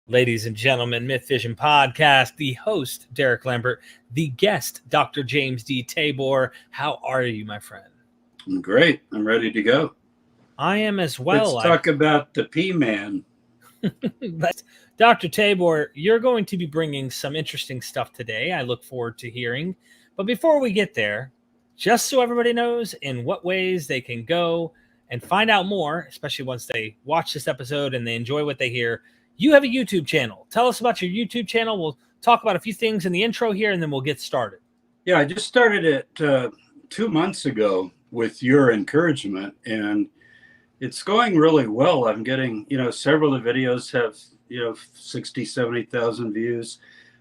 Ladies and gentlemen, Myth Vision Podcast, the host, Derek Lambert, the guest, Dr. James D. Tabor. How are you, my friend? I'm great. I'm ready to go. I am as well. Let's talk about the P-Man. Dr. Tabor, you're going to be bringing some interesting stuff today. I look forward to hearing. But before we get there, just so everybody knows in what ways they can go and find out more, especially once they watch this episode and they enjoy what they hear, you have a YouTube channel. Tell us about your YouTube channel. We'll talk about a few things in the intro here, and then we'll get started. Yeah, I just started it 2 months ago with your encouragement, and it's going really well. I'm getting, several of the videos have, 60, 70,000 views.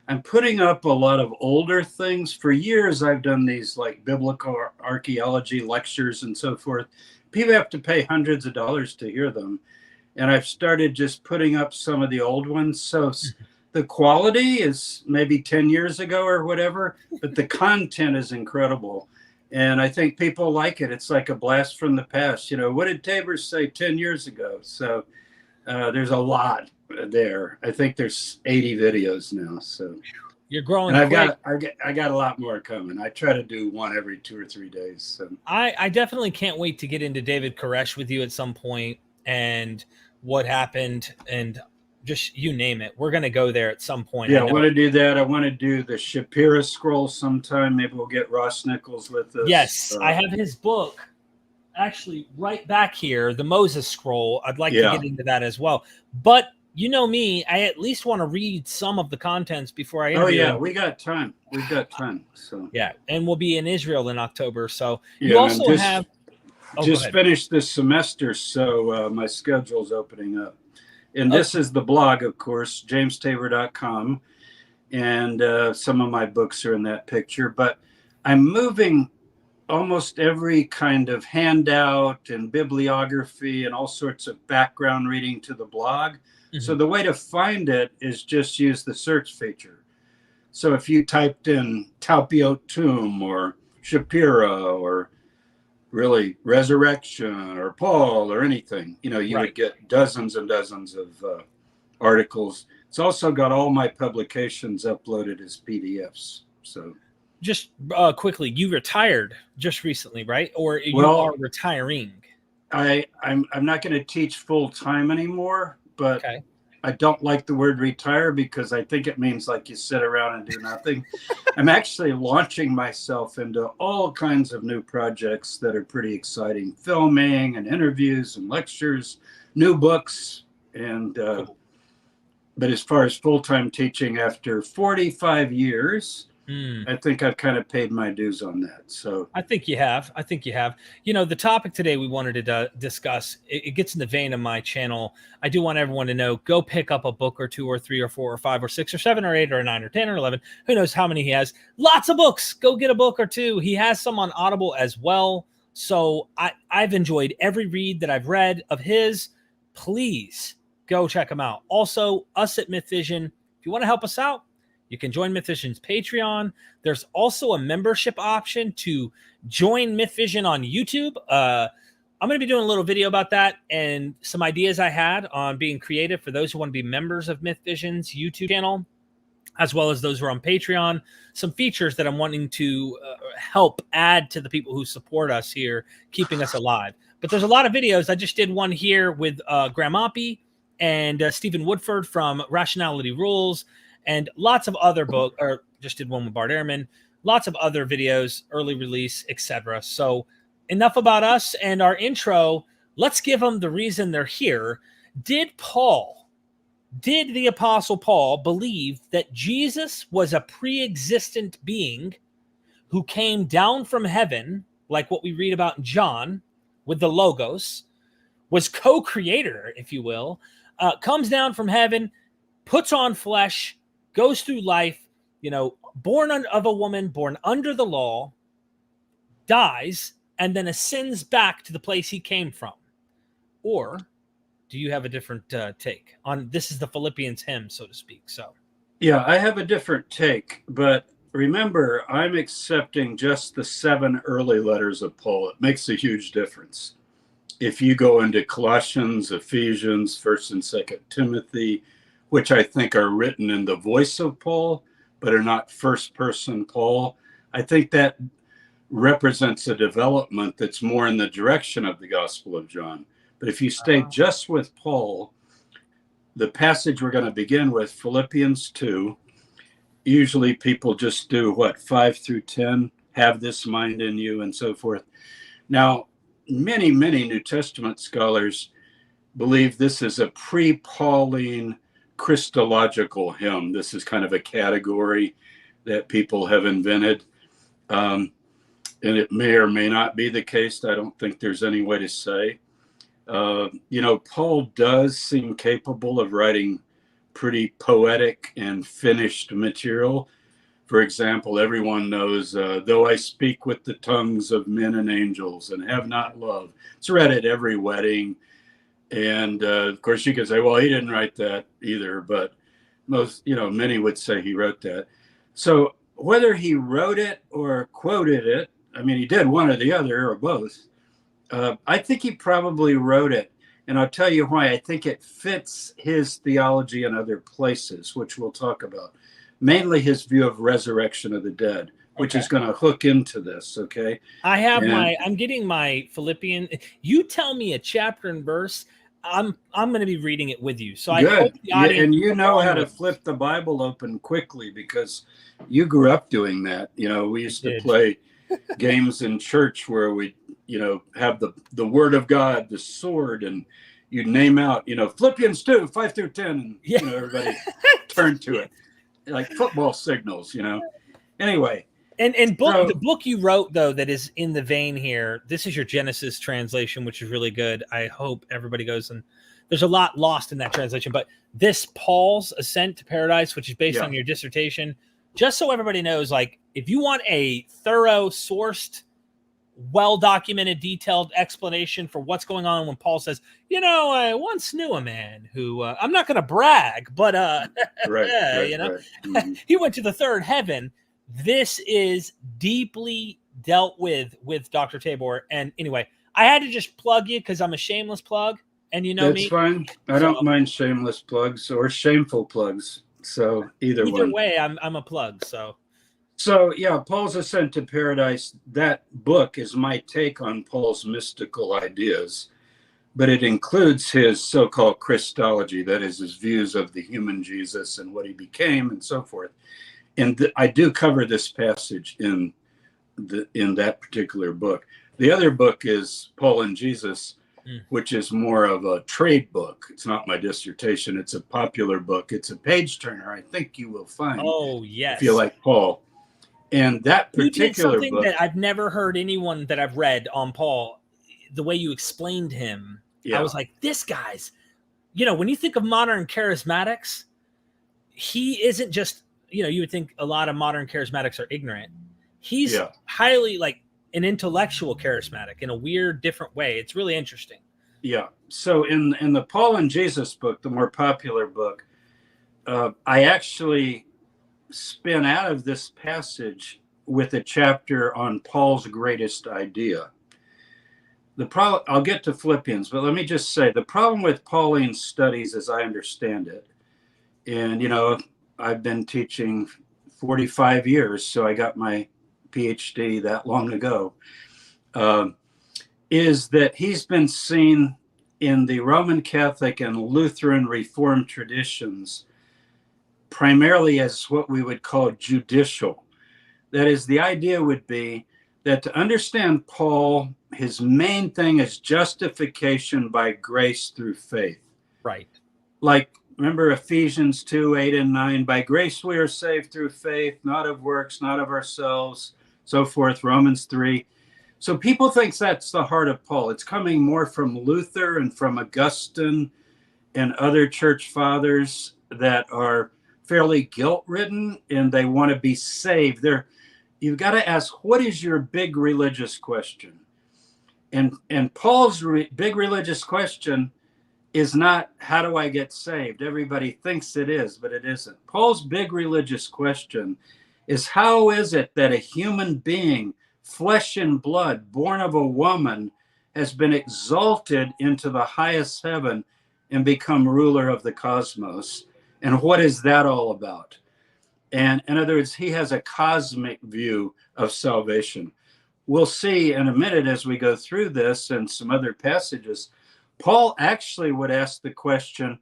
I'm putting up a lot of older things. For years, I've done these like biblical archaeology lectures and so forth. People have to pay hundreds of dollars to hear them. And I've started just putting up some of the old ones. So the quality is maybe 10 years ago or whatever, but the content is incredible. And I think people like it. It's like a blast from the past. What did Tabor say 10 years ago? So there's a lot there. I think there's 80 videos now. So you're growing. And I got a lot more coming. I try to do one every 2 or 3 days. So I definitely can't wait to get into David Koresh with you at some point and what happened and just you name it. We're going to go there at some point. Yeah, I want to do that. I want to do the Shapira scroll sometime. Maybe we'll get Ross Nichols with us. Yes, I have his book actually right back here, the Moses scroll. I'd like to get into that as well. But you know me, I at least want to read some of the contents before I interview him. We got time. We've got time. So yeah, and we'll be in Israel in October. So you also have... just finished this semester, so my schedule's opening up. And this is the blog, of course, jamestabor.com. And some of my books are in that picture. But I'm moving almost every kind of handout and bibliography and all sorts of background reading to the blog. Mm-hmm. So the way to find it is just use the search feature. So if you typed in Talpiot Tomb or Shapira or really resurrection or Paul or anything, you would get dozens and dozens of articles. It's also got all my publications uploaded as PDFs. So just quickly, you retired just recently, right? Or you are retiring? I'm not going to teach full time anymore, but I don't like the word retire because I think it means like you sit around and do nothing. I'm actually launching myself into all kinds of new projects that are pretty exciting. Filming and interviews and lectures, new books. And but as far as full-time teaching after 45 years, I think I've kind of paid my dues on that. So I think you have. The topic today we wanted to discuss, it gets in the vein of my channel. I do want everyone to know, go pick up a book or 2 or 3 or 4 or 5 or 6 or 7 or 8 or 9 or 10 or 11. Who knows how many he has? Lots of books. Go get a book or 2. He has some on Audible as well. So I've enjoyed every read that I've read of his. Please go check him out. Also, us at Myth Vision, if you want to help us out, you can join Myth Vision's Patreon. There's also a membership option to join Myth Vision on YouTube. I'm going to be doing a little video about that and some ideas I had on being creative for those who want to be members of Myth Vision's YouTube channel, as well as those who are on Patreon. Some features that I'm wanting to help add to the people who support us here, keeping us alive. But there's a lot of videos. I just did one here with Graham Oppie and Stephen Woodford from Rationality Rules, and lots of other books, or just did one with Bart Ehrman, lots of other videos, early release, etc. So enough about us and our intro. Let's give them the reason they're here. Did the Apostle Paul believe that Jesus was a pre-existent being who came down from heaven, like what we read about in John with the Logos, was co-creator, if you will, comes down from heaven, puts on flesh, goes through life, born of a woman, born under the law, dies, and then ascends back to the place he came from? Or do you have a different take on this? Is the Philippians hymn, so to speak. So yeah, I have a different take, but remember, I'm accepting just the 7 early letters of Paul. It makes a huge difference. If you go into Colossians, Ephesians, 1st and 2nd Timothy, which I think are written in the voice of Paul, but are not first person Paul. I think that represents a development that's more in the direction of the Gospel of John. But if you stay just with Paul, the passage we're going to begin with, Philippians 2, usually people just do what, 5 through 10, have this mind in you, and so forth. Now, many New Testament scholars believe this is a pre-Pauline Christological hymn. This is kind of a category that people have invented. And it may or may not be the case. I don't think there's any way to say. Paul does seem capable of writing pretty poetic and finished material. For example, everyone knows, though I speak with the tongues of men and angels and have not love. It's read at every wedding. And of course, you could say, well, he didn't write that either. But many would say he wrote that. So whether he wrote it or quoted it, I mean, he did one or the other or both. I think he probably wrote it. And I'll tell you why. I think it fits his theology in other places, which we'll talk about. Mainly his view of resurrection of the dead, which is going to hook into this, okay? I'm getting my Philippian. You tell me a chapter and verse, I'm going to be reading it with you. So I hope the audience and you know how to flip the Bible open quickly because you grew up doing that. We used to play games in church where we, have the word of God, the sword, and you'd name out, Philippians 2, 5 through 10, and everybody turned to it. Like football signals, Anyway. The book you wrote, though, that is in the vein here, this is your Genesis translation, which is really good. I hope everybody goes, and there's a lot lost in that translation. But this Paul's Ascent to Paradise, which is based on your dissertation, just so everybody knows, like, if you want a thorough, sourced, well-documented, detailed explanation for what's going on when Paul says, I once knew a man who, I'm not going to brag, but, he went to the third heaven. This is deeply dealt with Dr. Tabor. And anyway, I had to just plug you because I'm a shameless plug, and me. That's fine. I don't mind shameless plugs or shameful plugs. So either way, I'm a plug. So yeah, Paul's Ascent to Paradise, that book is my take on Paul's mystical ideas, but it includes his so-called Christology, that is his views of the human Jesus and what he became and so forth. And I do cover this passage in that particular book. The other book is Paul and Jesus, which is more of a trade book. It's not my dissertation. It's a popular book. It's a page turner. I think you will find. Oh, yes. If you like Paul. And that particular book, that I've never heard anyone that I've read on Paul, the way you explained him, I was like, this guy's, when you think of modern charismatics, he isn't just, you would think a lot of modern charismatics are ignorant. He's highly like an intellectual charismatic in a weird, different way. It's really interesting. Yeah. So in the Paul and Jesus book, the more popular book, I actually spin out of this passage with a chapter on Paul's greatest idea. I'll get to Philippians, but let me just say the problem with Pauline studies, as I understand it, and I've been teaching 45 years, so I got my PhD that long ago, is that he's been seen in the Roman Catholic and Lutheran Reformed traditions primarily as what we would call judicial. That is, the idea would be that to understand Paul, his main thing is justification by grace through faith. Right. Like, remember Ephesians 2, 8 and 9, by grace we are saved through faith, not of works, not of ourselves, so forth, Romans 3. So people think that's the heart of Paul. It's coming more from Luther and from Augustine and other church fathers that are fairly guilt-ridden and they want to be saved. You've got to ask, what is your big religious question? And Paul's big religious question is not, how do I get saved? Everybody thinks it is, but it isn't. Paul's big religious question is, how is it that a human being, flesh and blood, born of a woman, has been exalted into the highest heaven and become ruler of the cosmos? And what is that all about? And in other words, he has a cosmic view of salvation. We'll see in a minute as we go through this and some other passages, Paul actually would ask the question,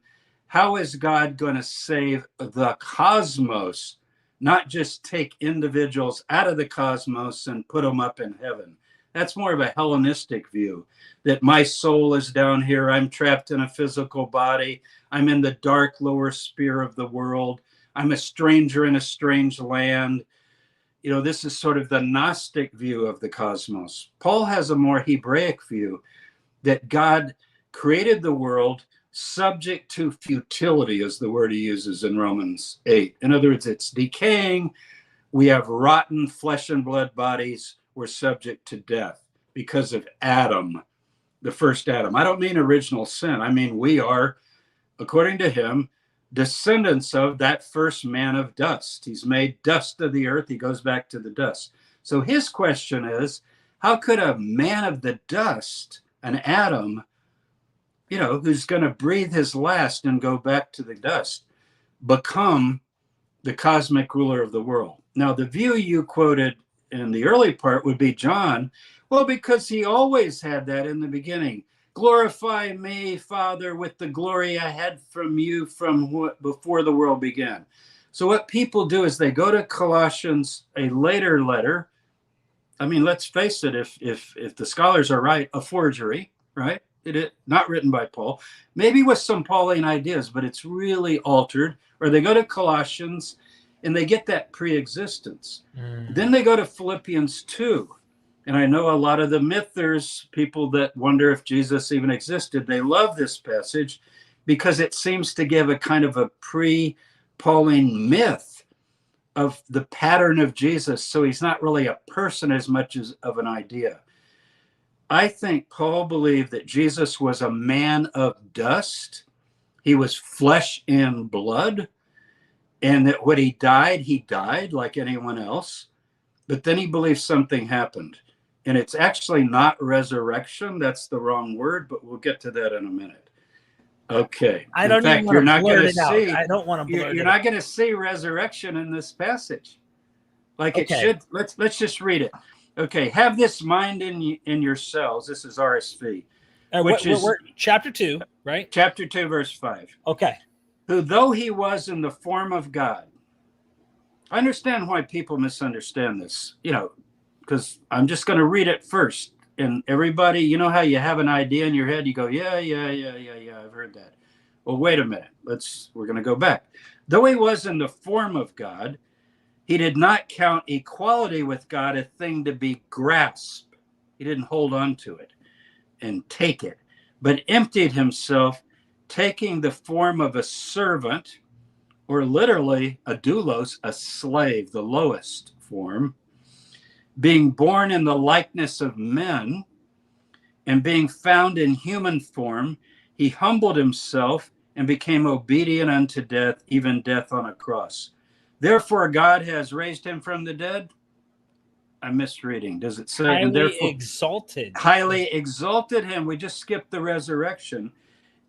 how is God going to save the cosmos, not just take individuals out of the cosmos and put them up in heaven? That's more of a Hellenistic view, that my soul is down here. I'm trapped in a physical body. I'm in the dark lower sphere of the world. I'm a stranger in a strange land. You know, this is sort of the Gnostic view of the cosmos. Paul has a more Hebraic view that God created the world subject to futility, is the word he uses in Romans 8. In other words, it's decaying. We have rotten flesh and blood bodies. We're subject to death because of Adam, the first Adam. I don't mean original sin. I mean, we are, according to him, descendants of that first man of dust. He's made dust of the earth. He goes back to the dust. So his question is, how could a man of the dust, an Adam, you know, who's going to breathe his last and go back to the dust, become the cosmic ruler of the world? Now, the view you quoted in the early part would be John. Well, because he always had that in the beginning. Glorify me, Father, with the glory I had from you from before the world began. So what people do is they go to Colossians, a later letter. I mean, let's face it, if the scholars are right, a forgery, right? It is not written by Paul, maybe with some Pauline ideas, but it's really altered. Or they go to Colossians and they get that pre-existence. Then they go to Philippians 2. And I know a lot of the mythers, people that wonder if Jesus even existed, they love this passage because it seems to give a kind of a pre-Pauline myth of the pattern of Jesus. So he's not really a person as much as of an idea. I think Paul believed that Jesus was a man of dust. He was flesh and blood. And that when he died like anyone else. But then he believed something happened. And it's actually not resurrection. That's the wrong word, but we'll get to that in a minute. Okay. I don't even want to blurt it out. I don't want to blurt it out. You're not going to see resurrection in this passage. Like it should. Let's just read it. Okay. Have this mind in yourselves. This is RSV. Which is chapter 2, right? Chapter 2, verse 5. Okay. Who, though he was in the form of God. I understand why people misunderstand this, you know, because I'm just going to read it first. And everybody, you know how you have an idea in your head, you go, yeah, I've heard that. Well, wait a minute. We're going to go back. Though he was in the form of God, he did not count equality with God a thing to be grasped. He didn't hold on to it and take it, but emptied himself, taking the form of a servant, or literally a doulos, a slave, the lowest form, being born in the likeness of men, and being found in human form, he humbled himself and became obedient unto death, even death on a cross. Therefore, God has raised him from the dead. I'm misreading. Does it say? Highly exalted him. We just skipped the resurrection.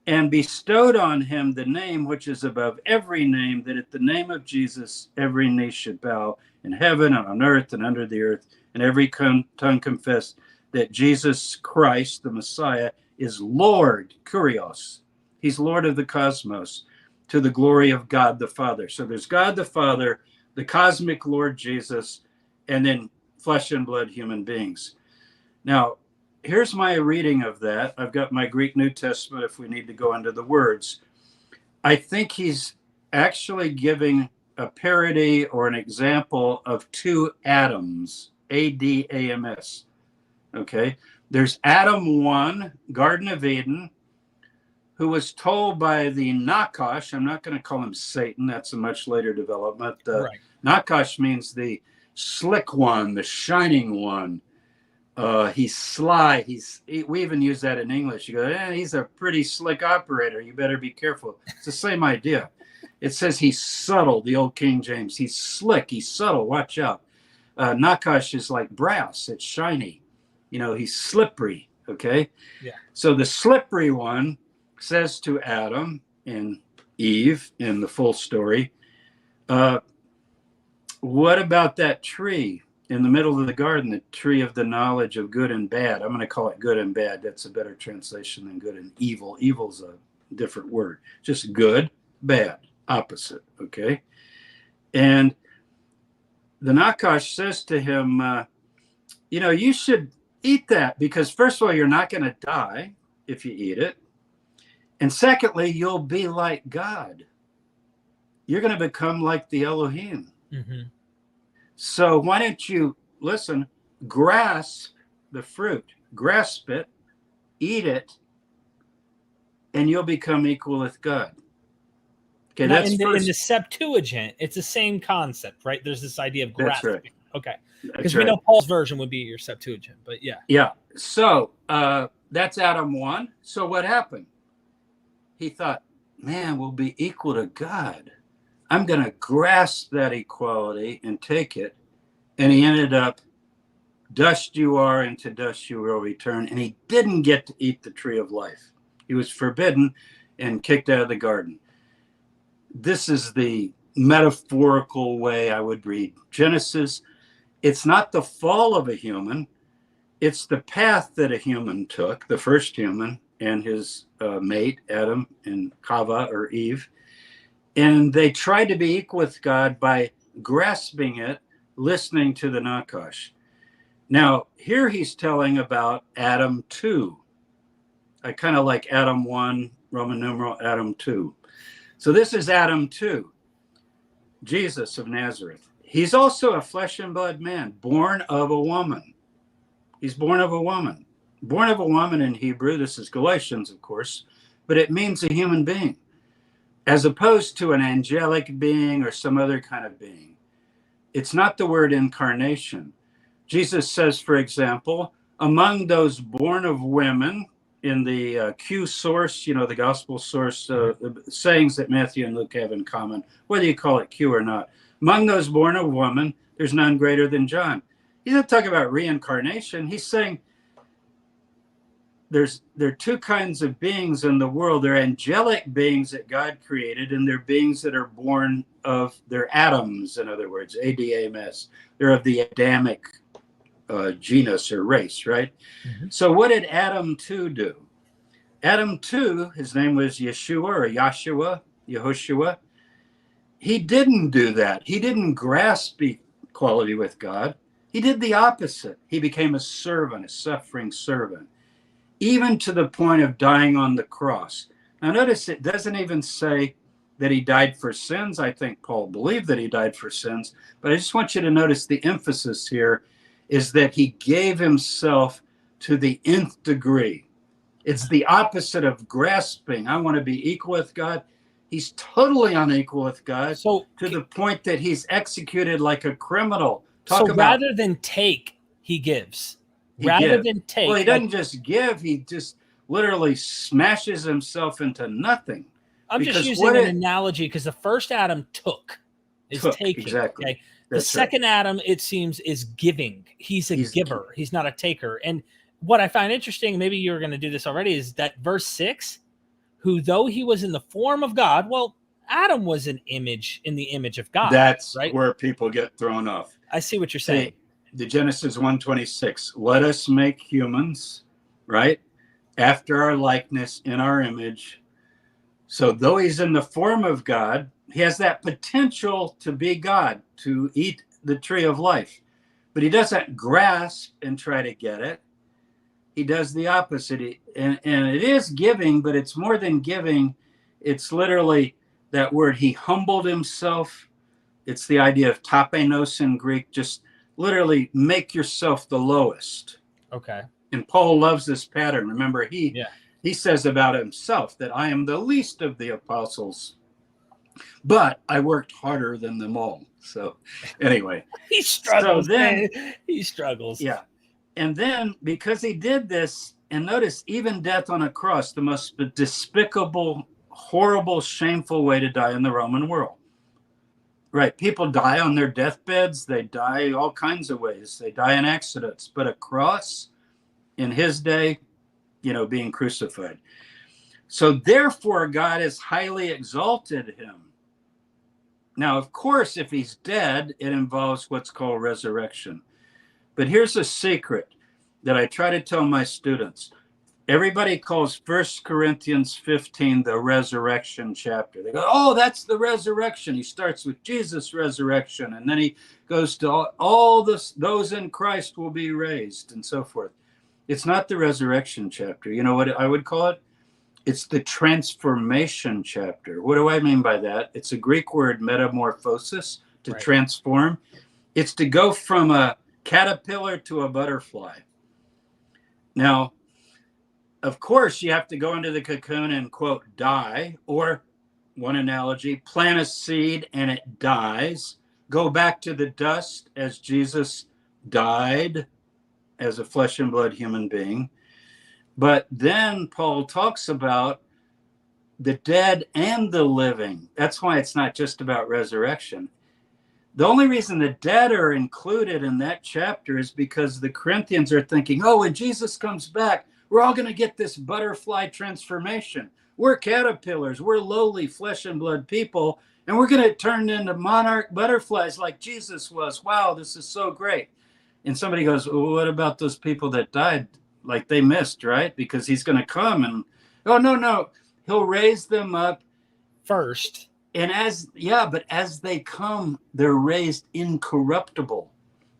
And bestowed on him the name which is above every name, that at the name of Jesus every knee should bow in heaven and on earth and under the earth, and every tongue confess that Jesus Christ, the Messiah, is Lord, Kurios. He's Lord of the cosmos, to the glory of God the Father. So there's God the Father, the cosmic Lord Jesus, and then flesh and blood human beings. Now, here's my reading of that. I've got my Greek New Testament if we need to go into the words. I think he's actually giving a parody or an example of two Adams, A-D-A-M-S. Okay. There's Adam 1, Garden of Eden, who was told by the Nakash, I'm not going to call him Satan, that's a much later development. Right. Nakash means the slick one, the shining one. He's sly. We even use that in English. You go, he's a pretty slick operator. You better be careful. It's the same idea. It says he's subtle, the old King James. He's slick. He's subtle. Watch out. Nakash is like brass. It's shiny. You know, he's slippery. Okay. Yeah. So the slippery one says to Adam in Eve in the full story. What about that tree in the middle of the garden, the tree of the knowledge of good and bad? I'm going to call it good and bad. That's a better translation than good and evil. Evil's a different word. Just good, bad, opposite. Okay. And the Nakash says to him, you should eat that because, first of all, you're not going to die if you eat it. And secondly, you'll be like God. You're going to become like the Elohim. Mm-hmm. So why don't you, listen, grasp the fruit, grasp it, eat it, and you'll become equal with God. Okay, now, that's in the Septuagint, it's the same concept, right? There's this idea of grasping. That's right. Okay. Because we know Paul's version would be your Septuagint, but yeah. Yeah. So that's Adam 1. So what happened? He thought, man, we'll be equal to God. I'm going to grasp that equality and take it. And he ended up, dust you are, and to dust you will return. And he didn't get to eat the tree of life. He was forbidden and kicked out of the garden. This is the metaphorical way I would read Genesis. It's not the fall of a human. It's the path that a human took, the first human and his mate, Adam and Chava or Eve. And they tried to be equal with God by grasping it, listening to the Nakash. Now, here he's telling about Adam 2. I kind of like Adam 1, Roman numeral, Adam 2. So this is Adam 2, Jesus of Nazareth. He's also a flesh and blood man, born of a woman. He's born of a woman. Born of a woman in Hebrew, this is Galatians, of course, but it means a human being, as opposed to an angelic being or some other kind of being. It's not the word incarnation. Jesus says, for example, among those born of women, in the Q source, the gospel source, sayings that Matthew and Luke have in common, whether you call it Q or not, among those born of woman, there's none greater than John. He's not talking about reincarnation. He's saying there are two kinds of beings in the world. There are angelic beings that God created, and there are beings that are born of, they're atoms, in other words, ADAMS. They're of the Adamic genus or race, right? Mm-hmm. So what did Adam 2 do? Adam 2, his name was Yeshua or Yehoshua. He didn't do that. He didn't grasp equality with God. He did the opposite. He became a servant, a suffering servant, even to the point of dying on the cross. Now notice it doesn't even say that he died for sins. I think Paul believed that he died for sins, but I just want you to notice the emphasis here is that he gave himself to the nth degree. It's the opposite of grasping. I want to be equal with God. He's totally unequal with God, so to the point that he's executed like a criminal. Rather than take, he gives. Rather than take. Well, he doesn't just give. He just literally smashes himself into nothing. I'm just using an analogy because the first Adam is taking. Exactly. Okay? The second Adam, it seems, is giving. He's a giver. He's not a taker. And what I find interesting, maybe you were going to do this already, is that verse 6, who though he was in the form of God, well, Adam was in the image of God. That's right? Where people get thrown off. I see what you're saying. The Genesis 1:26, let us make humans, right, after our likeness, in our image. So though he's in the form of God, he has that potential to be God, to eat the tree of life. But he doesn't grasp and try to get it. He does the opposite. And it is giving, but it's more than giving. It's literally that word, he humbled himself. It's the idea of tapenos in Greek, just literally make yourself the lowest. Okay. And Paul loves this pattern. Remember, he says about himself that I am the least of the apostles, but I worked harder than them all. So anyway. He struggles. He struggles. Yeah. And then because he did this, and notice even death on a cross, the most despicable, horrible, shameful way to die in the Roman world. Right. People die on their deathbeds. They die all kinds of ways. They die in accidents. But a cross in his day, being crucified. So therefore, God has highly exalted him. Now, of course, if he's dead, it involves what's called resurrection. But here's a secret that I try to tell my students. Everybody calls 1 Corinthians 15 the resurrection chapter. They go, oh, that's the resurrection. He starts with Jesus' resurrection, and then he goes to all this, those in Christ will be raised, and so forth. It's not the resurrection chapter. You know what I would call it? It's the transformation chapter. What do I mean by that? It's a Greek word, metamorphosis, to transform. It's to go from a caterpillar to a butterfly. Now, of course, you have to go into the cocoon and, quote, die, or one analogy, plant a seed and it dies, go back to the dust as Jesus died as a flesh and blood human being. But then Paul talks about the dead and the living. That's why it's not just about resurrection. The only reason the dead are included in that chapter is because the Corinthians are thinking, oh, when Jesus comes back, we're all going to get this butterfly transformation. We're caterpillars. We're lowly flesh and blood people, and we're going to turn into monarch butterflies like Jesus was. Wow, this is so great. And somebody goes, well, what about those people that died? Like they missed, right? Because he's going to come and, oh, no, he'll raise them up first. And as they come, they're raised incorruptible.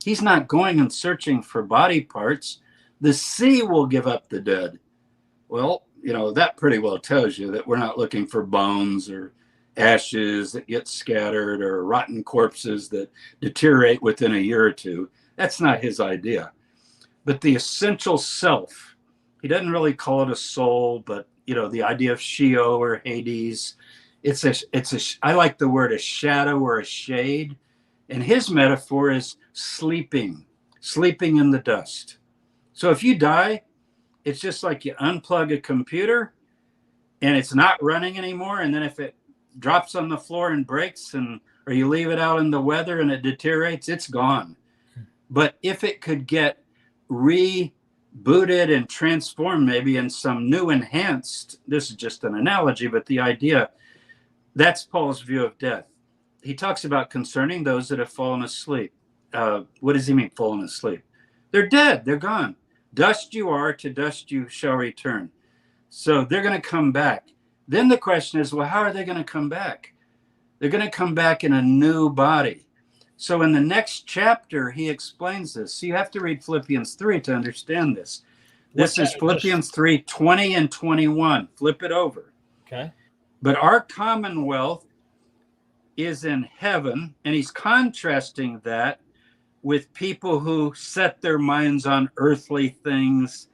He's not going and searching for body parts. The sea will give up the dead. Well, you know, that pretty well tells you that we're not looking for bones or ashes that get scattered or rotten corpses that deteriorate within a year or two. That's not his idea. But the essential self, he doesn't really call it a soul, but, you know, the idea of Sheol or Hades, I like the word a shadow or a shade. And his metaphor is sleeping in the dust. So if you die, it's just like you unplug a computer and it's not running anymore. And then if it drops on the floor and breaks, or you leave it out in the weather and it deteriorates, it's gone. But if it could get rebooted and transformed maybe in some new enhanced, this is just an analogy, but the idea, that's Paul's view of death. He talks about concerning those that have fallen asleep. What does he mean, fallen asleep? They're dead. They're gone. Dust you are, to dust you shall return. So they're going to come back. Then the question is, well, how are they going to come back? They're going to come back in a new body. So in the next chapter, he explains this. So you have to read Philippians 3 to understand this. This is Philippians 3, 20 and 21. Flip it over. Okay. But our commonwealth is in heaven, and he's contrasting that with people who set their minds on earthly things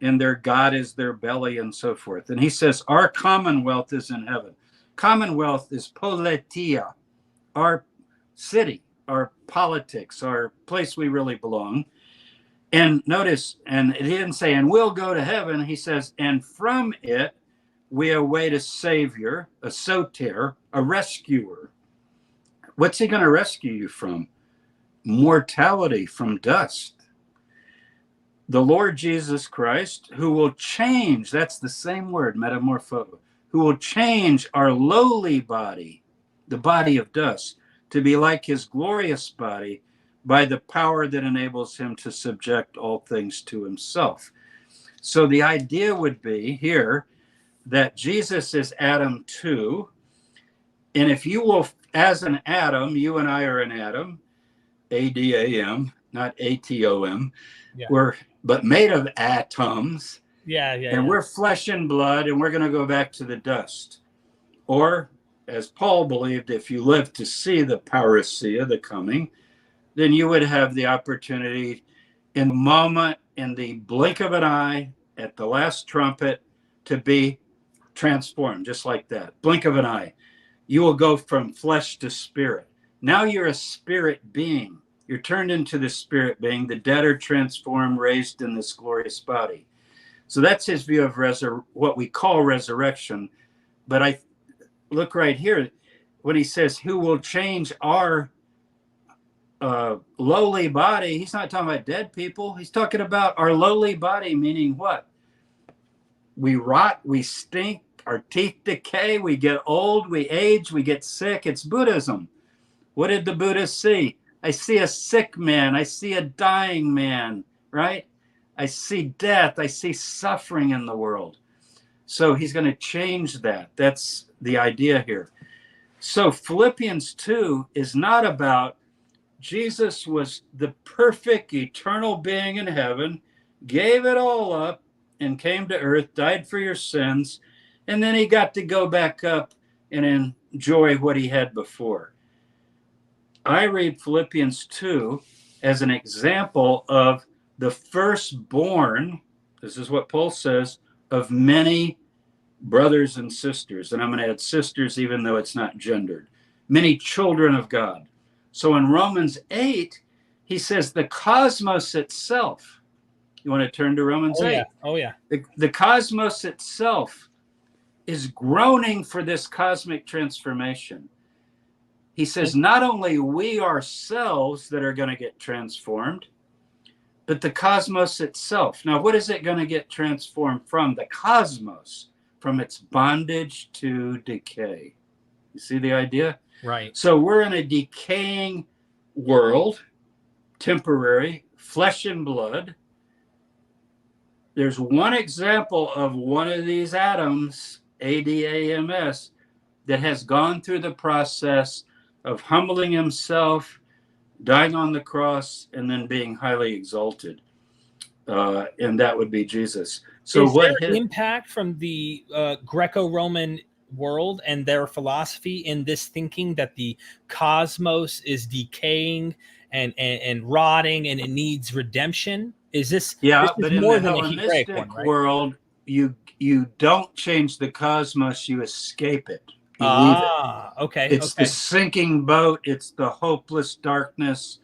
and their God is their belly and so forth. And he says, our commonwealth is in heaven. Commonwealth is politia, our city, our politics, our place we really belong. And notice, and he didn't say, and we'll go to heaven. He says, and from it, we await a savior, a soter, a rescuer. What's he going to rescue you from? Mortality, from dust. The Lord Jesus Christ, who will change, that's the same word, metamorpho, who will change our lowly body, the body of dust, to be like his glorious body by the power that enables him to subject all things to himself. So the idea would be here that Jesus is Adam 2, and if you will, as an atom, you and I are an atom, A-D-A-M, not A-T-O-M, but made of atoms. And we're flesh and blood, and we're going to go back to the dust. Or, as Paul believed, if you live to see the parousia, the coming, then you would have the opportunity in the moment, in the blink of an eye, at the last trumpet, to be transformed, just like that. Blink of an eye. You will go from flesh to spirit. Now you're a spirit being. You're turned into the spirit being. The dead are transformed, raised in this glorious body. So that's his view of what we call resurrection. But I look right here when he says, who will change our lowly body. He's not talking about dead people. He's talking about our lowly body, meaning what? We rot, we stink, our teeth decay, we get old, we age, we get sick. It's Buddhism. What did the Buddhists see? I see a sick man. I see a dying man, right? I see death. I see suffering in the world. So he's going to change that. That's the idea here. So Philippians 2 is not about Jesus was the perfect eternal being in heaven, gave it all up and came to earth, died for your sins, and then he got to go back up and enjoy what he had before. I read Philippians 2 as an example of the firstborn, this is what Paul says, of many brothers and sisters. And I'm going to add sisters even though it's not gendered. Many children of God. So in Romans 8, he says the cosmos itself. You want to turn to Romans 8? Yeah. Oh, yeah. The cosmos itself is groaning for this cosmic transformation. He says not only we ourselves that are going to get transformed, but the cosmos itself. Now, what is it going to get transformed from? The cosmos, from its bondage to decay. You see the idea? Right. So we're in a decaying world, temporary, flesh and blood. There's one example of one of these atoms, ADAMS, that has gone through the process of humbling himself, dying on the cross, and then being highly exalted. And that would be Jesus. So is there impact from the Greco-Roman world and their philosophy in this thinking that the cosmos is decaying and rotting and it needs redemption? Is this, yeah, this but is in more the than a Hebraic one, Hellenistic right? world, you don't change the cosmos, you escape it. You leave it. Okay. It's the sinking boat. It's the hopeless darkness.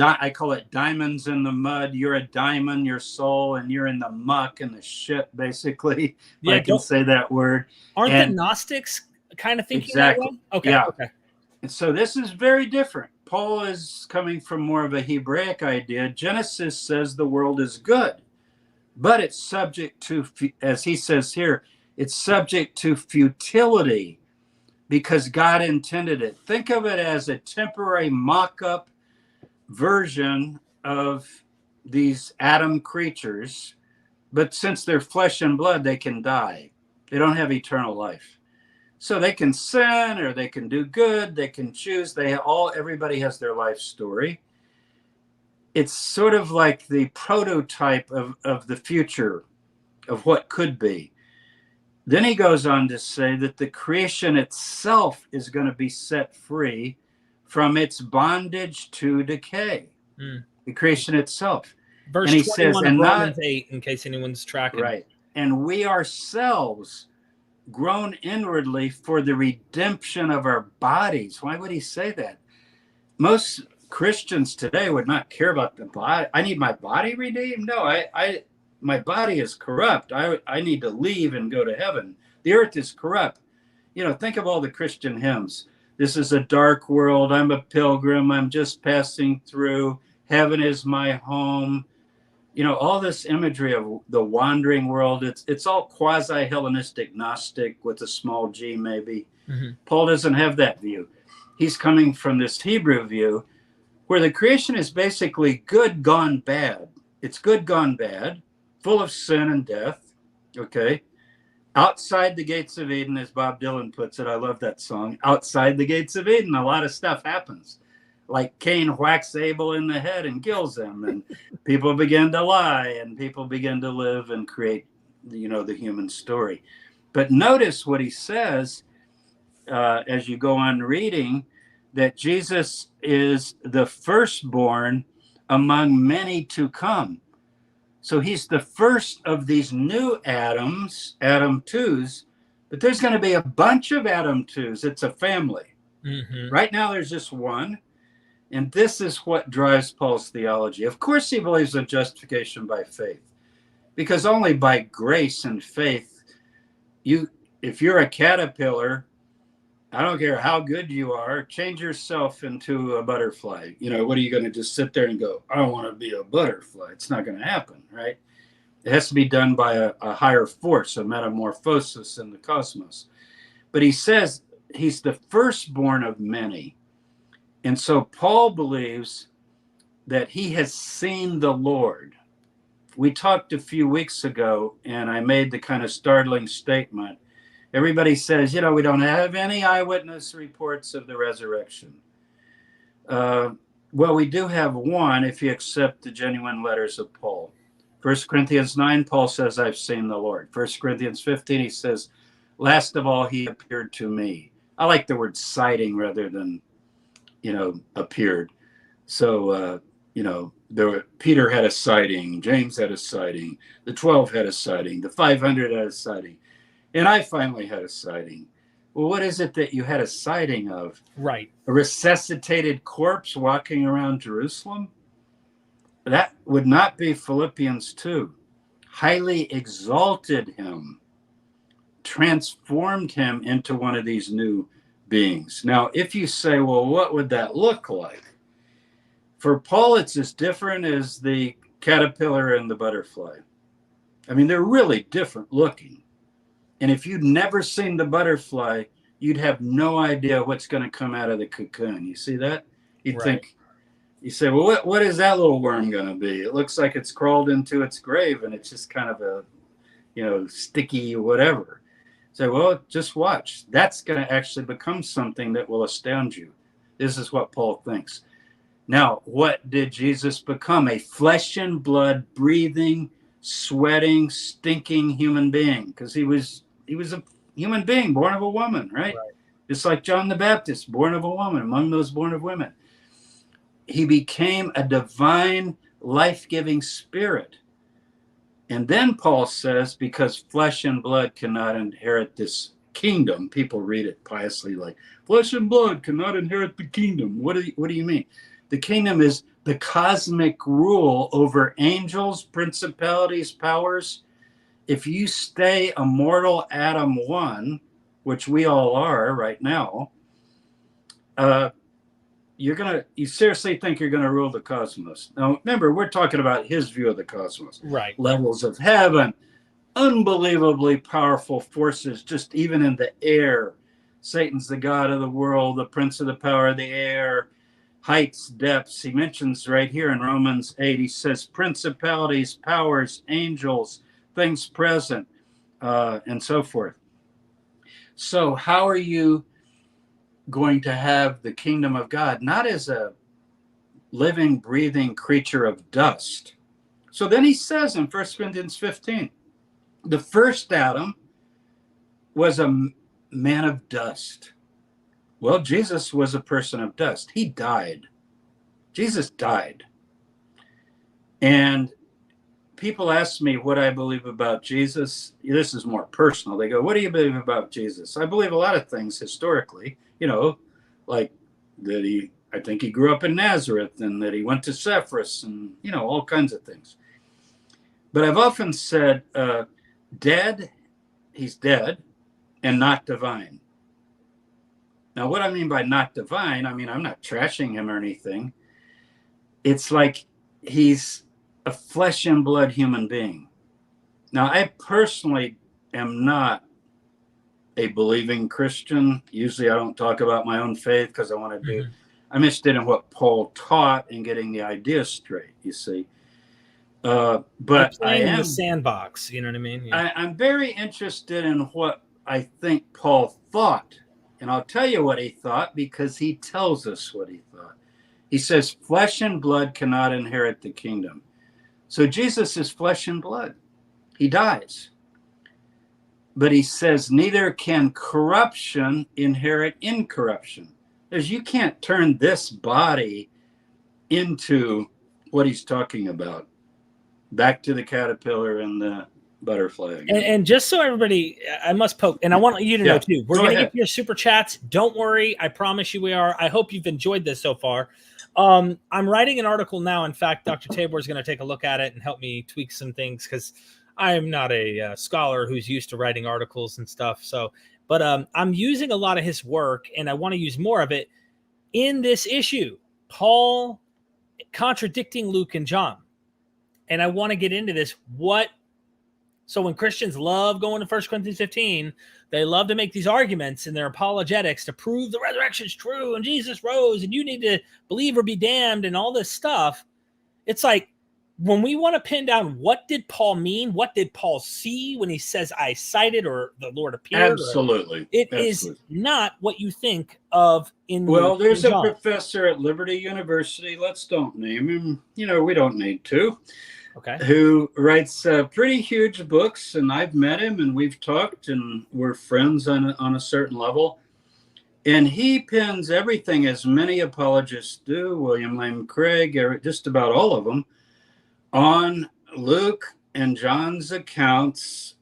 I call it diamonds in the mud. You're a diamond, your soul, and you're in the muck and the shit, basically. Yeah, I can say that word. Aren't the Gnostics kind of thinking exactly that way? Okay. Yeah. Okay. And so this is very different. Paul is coming from more of a Hebraic idea. Genesis says the world is good, but it's subject to, as he says here, it's subject to futility because God intended it. Think of it as a temporary mock-up version of these atom creatures, but since they're flesh and blood, they can die. They don't have eternal life. So they can sin or they can do good. They can choose. Everybody has their life story. It's sort of like the prototype of the future of what could be. Then he goes on to say that the creation itself is going to be set free from its bondage to decay. The creation itself. Verse 21 of Romans 8, in case anyone's tracking. Right. And we ourselves grown inwardly for the redemption of our bodies. Why would he say that? Most Christians today would not care about the body. I need my body redeemed. No, my body is corrupt. I need to leave and go to heaven. The earth is corrupt. Think of all the Christian hymns. This is a dark world. I'm a pilgrim. I'm just passing through. Heaven is my home. All this imagery of the wandering world, it's all quasi-Hellenistic, Gnostic with a small g maybe. Mm-hmm. Paul doesn't have that view. He's coming from this Hebrew view where the creation is basically good gone bad. It's good gone bad, full of sin and death, okay? Outside the gates of Eden, as Bob Dylan puts it, I love that song. Outside the gates of Eden, a lot of stuff happens. Like Cain whacks Abel in the head and kills him, and people begin to lie, and people begin to live and create, the human story. But notice what he says as you go on reading, that Jesus is the firstborn among many to come. So he's the first of these new Adams, Adam 2s, but there's going to be a bunch of Adam 2s. It's a family. Mm-hmm. Right now there's just one. And this is what drives Paul's theology. Of course, he believes in justification by faith, because only by grace and faith, if you're a caterpillar, I don't care how good you are, change yourself into a butterfly. What are you going to just sit there and go, I want to be a butterfly? It's not going to happen, right? It has to be done by a higher force, a metamorphosis in the cosmos. But he says he's the firstborn of many. And so Paul believes that he has seen the Lord. We talked a few weeks ago, and I made the kind of startling statement. Everybody says, we don't have any eyewitness reports of the resurrection. Well, we do have one if you accept the genuine letters of Paul. 1 Corinthians 9, Paul says, I've seen the Lord. 1 Corinthians 15, he says, last of all, he appeared to me. I like the word sighting rather than, appeared. So, Peter had a sighting, James had a sighting, the 12 had a sighting, the 500 had a sighting, and I finally had a sighting. Well, what is it that you had a sighting of? Right. A resuscitated corpse walking around Jerusalem? That would not be Philippians 2. Highly exalted him, transformed him into one of these new beings. Now, if you say, well, what would that look like? For Paul, it's as different as the caterpillar and the butterfly. I mean, they're really different looking. And if you'd never seen the butterfly, you'd have no idea what's going to come out of the cocoon. You see that? You'd think, you say, well, what is that little worm going to be? It looks like it's crawled into its grave and it's just kind of a, sticky whatever. So, well, just watch. That's going to actually become something that will astound you. This is what Paul thinks. Now, what did Jesus become? A flesh and blood, breathing, sweating, stinking human being. Because he was a human being, born of a woman, right? Just like John the Baptist, born of a woman, among those born of women. He became a divine, life-giving spirit. And then Paul says, because flesh and blood cannot inherit this kingdom, people read it piously like, flesh and blood cannot inherit the kingdom. What do you mean? The kingdom is the cosmic rule over angels, principalities, powers. If you stay a mortal Adam 1, which we all are right now, you seriously think you're going to rule the cosmos. Now, remember, we're talking about his view of the cosmos. Right. Levels of heaven, unbelievably powerful forces, just even in the air. Satan's the god of the world, the prince of the power of the air, heights, depths. He mentions right here in Romans 8, he says principalities, powers, angels, things present, and so forth. So how are you going to have the kingdom of God, not as a living, breathing creature of dust? So then he says in 1 Corinthians 15, the first Adam was a man of dust. Well, Jesus was a person of dust. He died. Jesus died. And people ask me what I believe about Jesus. This is more personal. They go, what do you believe about Jesus? I believe a lot of things historically, like that I think he grew up in Nazareth and that he went to Cephas and, all kinds of things. But I've often said, he's dead and not divine. Now, what I mean by not divine, I'm not trashing him or anything. It's like he's a flesh and blood human being. Now, I personally am not a believing Christian. Usually I don't talk about my own faith because I want to I'm interested in what Paul taught and getting the ideas straight, you see. But I am in the sandbox, you know what I mean? Yeah. I'm very interested in what I think Paul thought. And I'll tell you what he thought because he tells us what he thought. He says, flesh and blood cannot inherit the kingdom. So Jesus is flesh and blood. He dies. But he says, neither can corruption inherit incorruption. Because you can't turn this body into what he's talking about. Back to the caterpillar and the butterfly. And just so everybody, I must poke, and I want you to know too, we're going to get your super chats. Don't worry. I promise you we are. I hope you've enjoyed this so far. I'm writing an article now. In fact, Dr. Tabor is going to take a look at it and help me tweak some things because I am not a scholar who's used to writing articles and stuff. So, but I'm using a lot of his work and I want to use more of it in this issue. Paul contradicting Luke and John. And I want to get into this. What So when Christians love going to 1 Corinthians 15, they love to make these arguments in their apologetics to prove the resurrection is true and Jesus rose and you need to believe or be damned and all this stuff. It's like, when we want to pin down what did Paul mean, what did Paul see when he says I sighted or the Lord appeared? Absolutely. It is not what you think of in Well, there's in a professor at Liberty University, let's don't name him, we don't need to, okay, who writes pretty huge books, and I've met him and we've talked and we're friends on a certain level. And he pins everything, as many apologists do, William Lane Craig, just about all of them, on Luke and John's accounts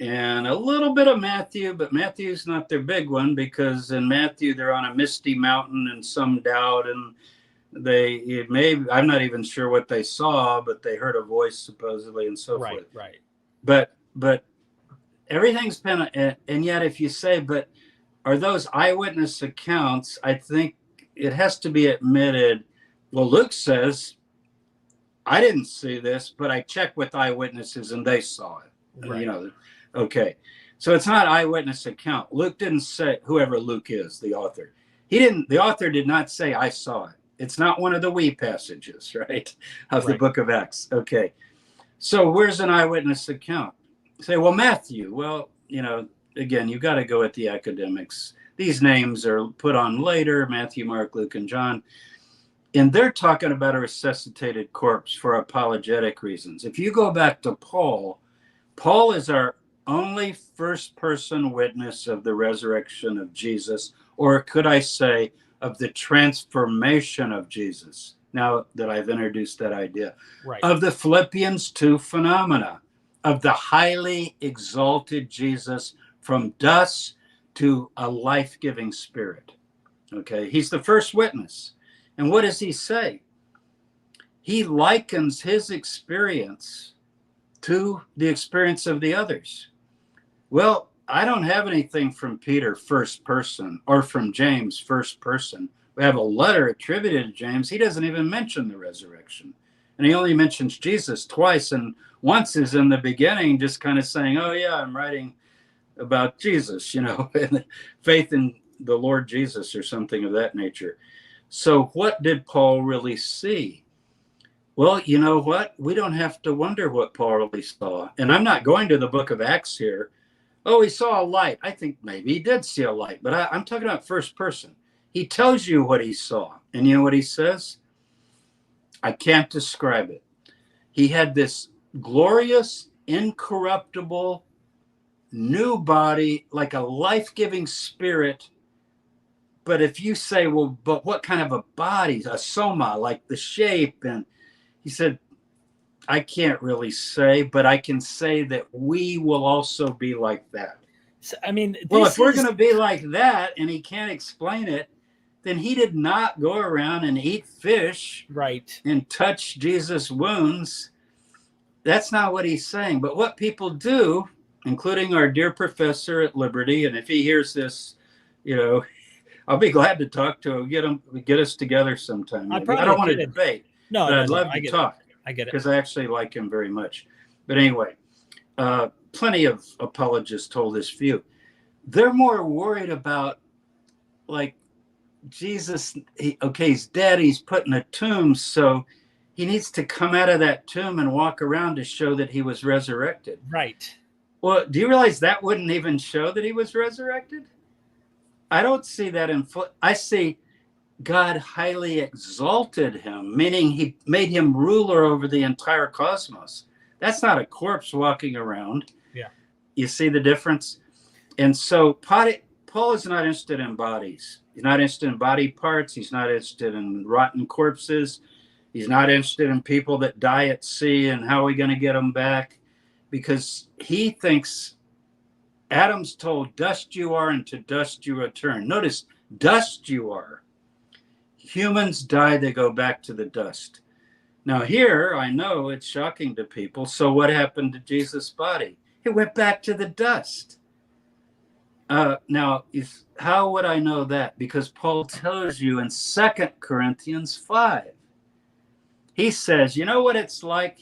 and a little bit of Matthew, but Matthew's not their big one, because in Matthew they're on a misty mountain and some doubt, and I'm not even sure what they saw, but they heard a voice supposedly and so forth. Right. But everything's been, and yet if you say, but are those eyewitness accounts? I think it has to be admitted. Well, Luke says, I didn't see this, but I checked with eyewitnesses and they saw it. Right. Okay. So it's not eyewitness account. Luke didn't say, whoever Luke is, the author. The author did not say, I saw it. It's not one of the we passages, right? Of the book of Acts. Okay. So where's an eyewitness account? Say, well, Matthew. Well, again, you got to go with the academics. These names are put on later, Matthew, Mark, Luke, and John. And they're talking about a resuscitated corpse for apologetic reasons. If you go back to Paul is our only first-person witness of the resurrection of Jesus, or could I say of the transformation of Jesus, now that I've introduced that idea, of the Philippians 2 phenomena, of the highly exalted Jesus from dust to a life-giving spirit. Okay, he's the first witness. And what does he say? He likens his experience to the experience of the others. Well, I don't have anything from Peter first person or from James first person. We have a letter attributed to James. He doesn't even mention the resurrection. And he only mentions Jesus twice. And once is in the beginning, just kind of saying, oh yeah, I'm writing about Jesus, and faith in the Lord Jesus or something of that nature. So what did Paul really see? Well, you know what? We don't have to wonder what Paul really saw. And I'm not going to the book of Acts here. Oh, he saw a light. I think maybe he did see a light, but I'm talking about first person. He tells you what he saw. And you know what he says? I can't describe it. He had this glorious, incorruptible, new body, like a life-giving spirit. But if you say, well, but what kind of a body? A soma, like the shape. And he said, I can't really say, but I can say that we will also be like that. So, I mean, if we're going to be like that and he can't explain it, then he did not go around and eat fish and touch Jesus' wounds. That's not what he's saying. But what people do, including our dear professor at Liberty, and if he hears this, I'll be glad to talk to him, get us together sometime. I don't want to debate, but I'd love to talk. I get it. Because I actually like him very much. But anyway, plenty of apologists hold this view. They're more worried about, like, Jesus, he's dead, he's put in a tomb, so he needs to come out of that tomb and walk around to show that he was resurrected. Right. Well, do you realize that wouldn't even show that he was resurrected? I don't see that I see God highly exalted him, meaning he made him ruler over the entire cosmos. That's not a corpse walking around. Yeah. You see the difference? And so Paul is not interested in bodies. He's not interested in body parts. He's not interested in rotten corpses. He's not interested in people that die at sea and how are we going to get them back? Because he thinks Adam's told, dust you are and to dust you return. Notice, dust you are. Humans die, they go back to the dust. Now here, I know it's shocking to people. So what happened to Jesus' body? It went back to the dust. Now, how would I know that? Because Paul tells you in 2 Corinthians 5. He says, you know what it's like?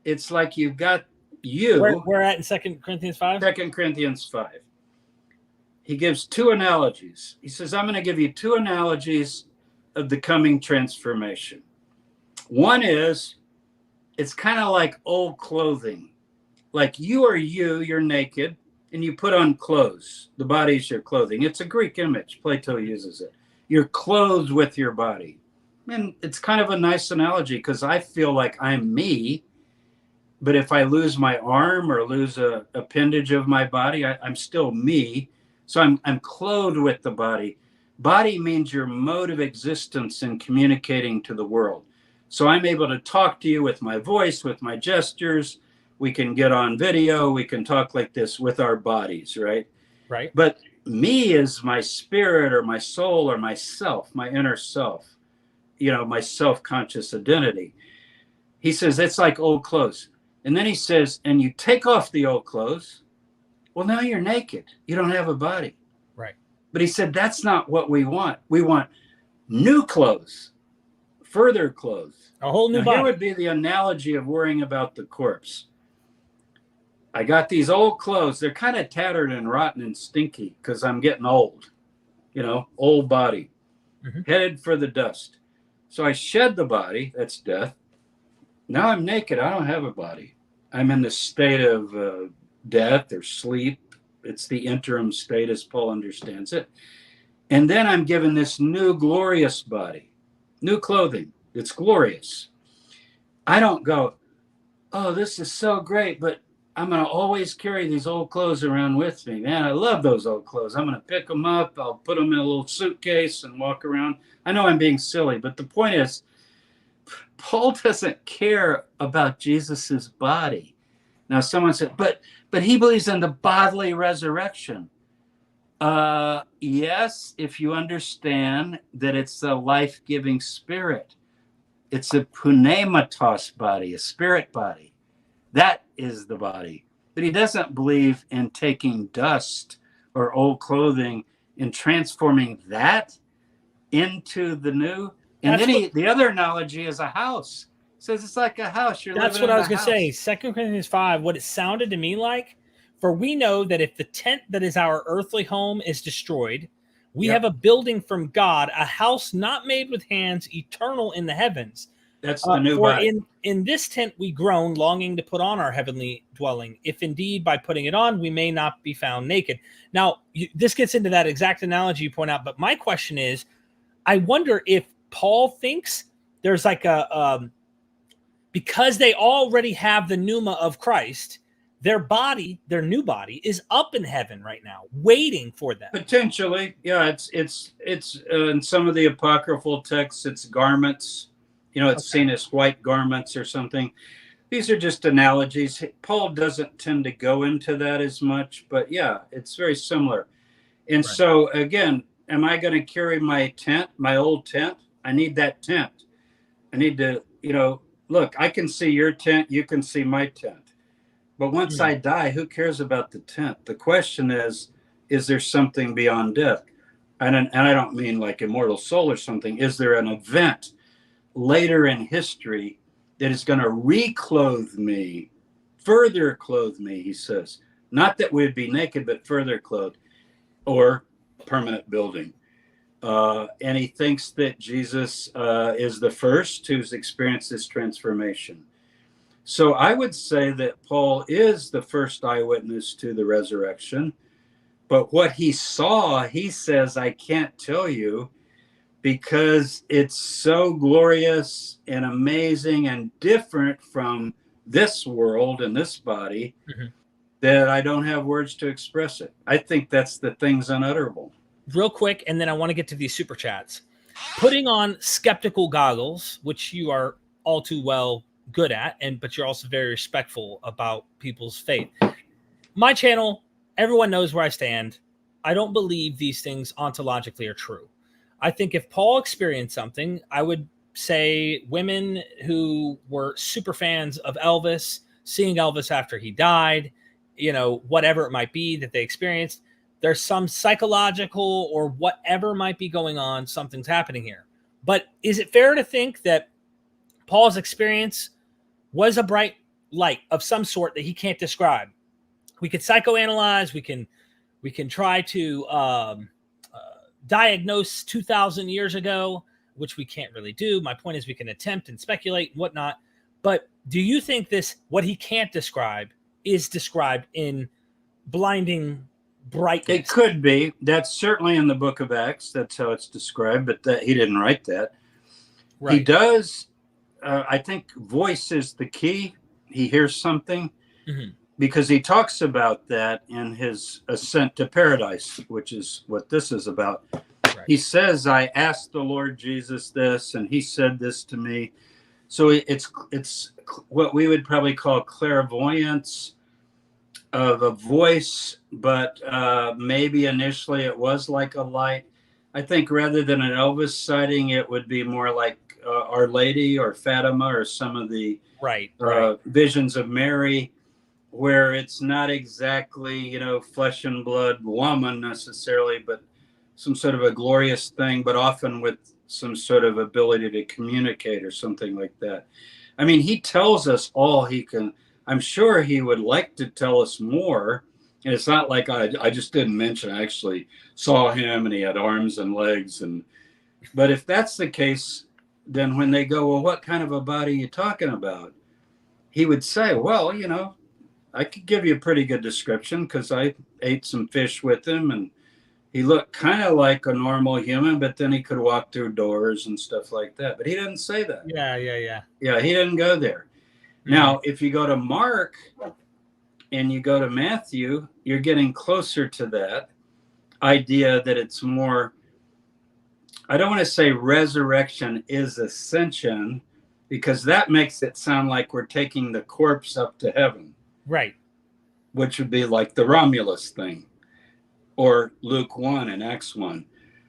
It's like you've got you, we're at in 2 Corinthians 5. 2 Corinthians 5. He gives two analogies. He says, I'm going to give you two analogies of the coming transformation. One is, it's kind of like old clothing. Like you're naked, and you put on clothes. The body's your clothing. It's a Greek image. Plato uses it. You're clothed with your body. And it's kind of a nice analogy because I feel like I'm me, but if I lose my arm or lose a appendage of my body, I'm still me. So I'm clothed with the body. Body means your mode of existence in communicating to the world. So I'm able to talk to you with my voice, with my gestures. We can get on video. We can talk like this with our bodies, right? Right. But me is my spirit or my soul or myself, my inner self, my self-conscious identity. He says, it's like old clothes. And then he says, and you take off the old clothes. Well, now you're naked. You don't have a body. Right. But he said, that's not what we want. We want new clothes, further clothes. A whole new now, body. Here would be the analogy of worrying about the corpse. I got these old clothes. They're kind of tattered and rotten and stinky because I'm getting old, old body, headed for the dust. So I shed the body. That's death. Now I'm naked. I don't have a body. I'm in the state of death or sleep. It's the interim state as Paul understands it. And then I'm given this new glorious body, new clothing. It's glorious. I don't go, oh, this is so great, but I'm going to always carry these old clothes around with me. Man, I love those old clothes. I'm going to pick them up. I'll put them in a little suitcase and walk around. I know I'm being silly, but the point is, Paul doesn't care about Jesus's body. Now, someone said, but he believes in the bodily resurrection. Yes, if you understand that it's a life-giving spirit. It's a pneumatos body, a spirit body. That is the body. But he doesn't believe in taking dust or old clothing and transforming that into the new. And then the other analogy is a house. He says it's like a house. That's what I was going to say. 2 Corinthians 5, what it sounded to me like, for we know that if the tent that is our earthly home is destroyed, we have a building from God, a house not made with hands, eternal in the heavens. That's the new body. In this tent we groan, longing to put on our heavenly dwelling, if indeed by putting it on we may not be found naked. Now, this gets into that exact analogy you point out, but my question is, I wonder if Paul thinks there's like because they already have the pneuma of Christ, their body, their new body, is up in heaven right now, waiting for them. Potentially, yeah. It's in some of the apocryphal texts, it's garments. It's seen as white garments or something. These are just analogies. Paul doesn't tend to go into that as much, but yeah, it's very similar. And so again, am I going to carry my tent, my old tent? I need that tent. I need to, look, I can see your tent, you can see my tent. But once I die, who cares about the tent? The question is there something beyond death? And I don't mean like immortal soul or something. Is there an event later in history that is going to reclothe me, further clothe me, he says. Not that we'd be naked, but further clothed, or permanent building. And he thinks that Jesus is the first who's experienced this transformation. So I would say that Paul is the first eyewitness to the resurrection. But what he saw, he says, I can't tell you, because it's so glorious and amazing and different from this world and this body that I don't have words to express it. I think that's the thing's unutterable. Real quick, and then I want to get to these super chats. Putting on skeptical goggles, which you are all too well good at, but you're also very respectful about people's faith. My channel, everyone knows where I stand. I don't believe these things ontologically are true. I think if Paul experienced something, I would say women who were super fans of Elvis, seeing Elvis after he died, whatever it might be that they experienced, there's some psychological or whatever might be going on, something's happening here. But is it fair to think that Paul's experience was a bright light of some sort that he can't describe. We could psychoanalyze. We can try to diagnose 2,000 years ago, which we can't really do. My point is we can attempt and speculate and whatnot. But do you think what he can't describe is described in blinding brightness? It could be. That's certainly in the book of Acts. That's how it's described, but that he didn't write that. Right. He does. I think voice is the key. He hears something because he talks about that in his ascent to paradise, which is what this is about. Right. He says, I asked the Lord Jesus this, and he said this to me. So it's what we would probably call clairvoyance of a voice, but maybe initially it was like a light. I think rather than an Elvis sighting, it would be more like Our Lady or Fatima or some of the visions of Mary, where it's not exactly, flesh and blood woman necessarily, but some sort of a glorious thing, but often with some sort of ability to communicate or something like that. I mean, he tells us all he can. I'm sure he would like to tell us more. And it's not like I just didn't mention, I actually saw him and he had arms and legs. But if that's the case, then when they go, well, what kind of a body are you talking about? He would say, well, I could give you a pretty good description because I ate some fish with him and he looked kind of like a normal human, but then he could walk through doors and stuff like that. But he didn't say that. Yeah. Yeah, he didn't go there. Mm-hmm. Now, if you go to Mark and you go to Matthew, you're getting closer to that idea that it's more, I don't want to say resurrection is ascension, because that makes it sound like we're taking the corpse up to heaven. Right. Which would be like the Romulus thing. Or Luke 1 and Acts 1.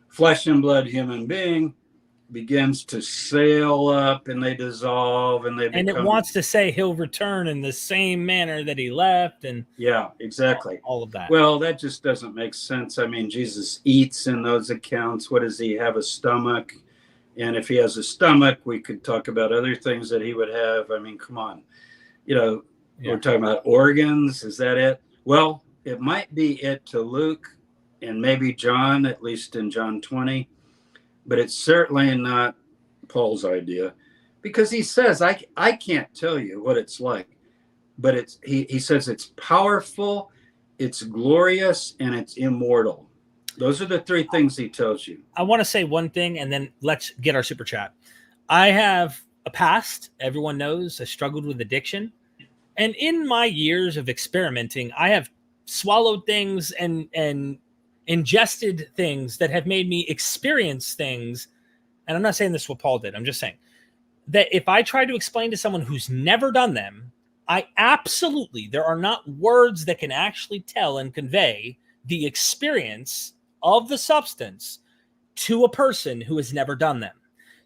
Flesh and blood human being begins to sail up and they dissolve and they become... And it wants to say he'll return in the same manner that he left. And yeah, exactly. All of that. Well, that just doesn't make sense. I mean, Jesus eats in those accounts. What does he have? A stomach? And if he has a stomach, we could talk about other things that he would have. I mean, come on. We're talking about organs. Is that it? Well, it might be it to Luke. And maybe John, at least in John 20, but it's certainly not Paul's idea, because he says, I can't tell you what it's like, but he says it's powerful, it's glorious, and it's immortal. Those are the three things he tells you. I want to say one thing, and then let's get our super chat. I have a past. Everyone knows I struggled with addiction. And in my years of experimenting, I have swallowed things and ingested things that have made me experience things. And I'm not saying this is what Paul did. I'm just saying that if I try to explain to someone who's never done them, there are not words that can actually tell and convey the experience of the substance to a person who has never done them.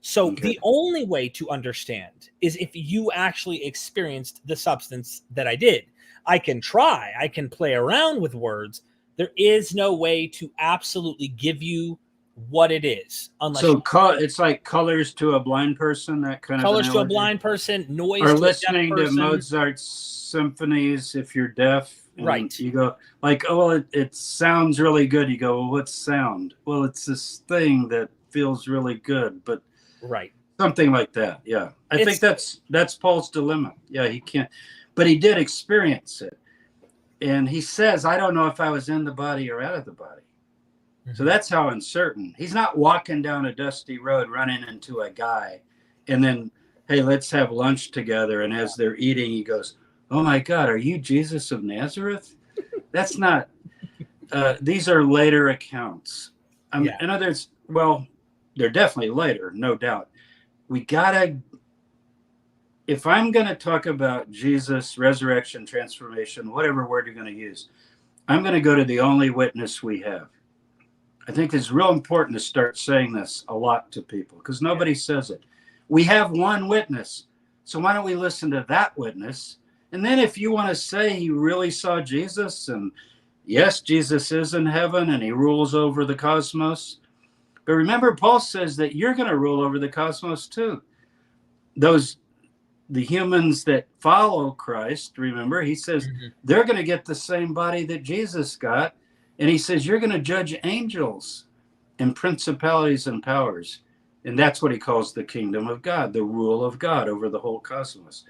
So the only way to understand is if you actually experienced the substance that I did. I can try, I can play around with words. There is no way to absolutely give you what it is. It's like colors to a blind person, that kind of colors to a blind person, noise or to listening a deaf person. To Mozart's symphonies if you're deaf. Right. You go like, oh, well, it sounds really good. You go, well, what's sound? Well, it's this thing that feels really good, but right. Something like that. Yeah. I think that's Paul's dilemma. Yeah, he can't, but he did experience it. And he says, I don't know if I was in the body or out of the body. Mm-hmm. So that's how uncertain. He's not walking down a dusty road running into a guy and then, hey, let's have lunch together. And as they're eating, he goes, oh my God, are you Jesus of Nazareth? That's not, these are later accounts. In others, well, they're definitely later, no doubt. If I'm going to talk about Jesus, resurrection, transformation, whatever word you're going to use, I'm going to go to the only witness we have. I think it's real important to start saying this a lot to people because nobody says it. We have one witness. So why don't we listen to that witness? And then if you want to say he really saw Jesus and yes, Jesus is in heaven and he rules over the cosmos. But remember, Paul says that you're going to rule over the cosmos too. Those the humans that follow Christ, remember, he says Mhm. they're going to get the same body that Jesus got. And he says, you're going to judge angels and principalities and powers. And that's what he calls the kingdom of God, the rule of God over the whole cosmos.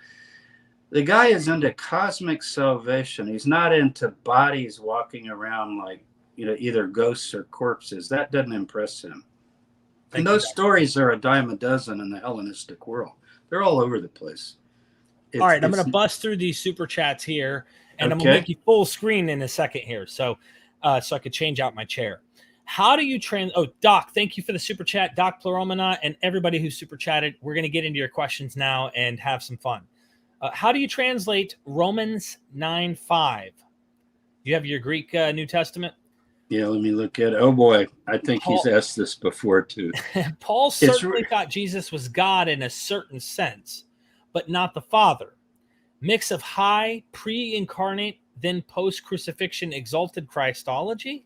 The guy is into cosmic salvation. He's not into bodies walking around like, either ghosts or corpses. That doesn't impress him. And Thank you, those Doc. stories are a dime a dozen in the Hellenistic world. They're all over the place. All right, I'm It's going to bust through these super chats here, and I'm going to okay. make you full screen in a second here, so I could change out my chair. How do you Oh, Doc, thank you for the super chat, Doc Pluromana, and everybody who super chatted. We're going to get into your questions now and have some fun. How do you translate Romans 9:5? Do you have your Greek New Testament? Yeah, let me look at it. Oh boy, I think he's Paul, asked this before too. Paul It's certainly thought Jesus was God in a certain sense, but not the Father. Mix of high pre-incarnate, then post-crucifixion exalted Christology.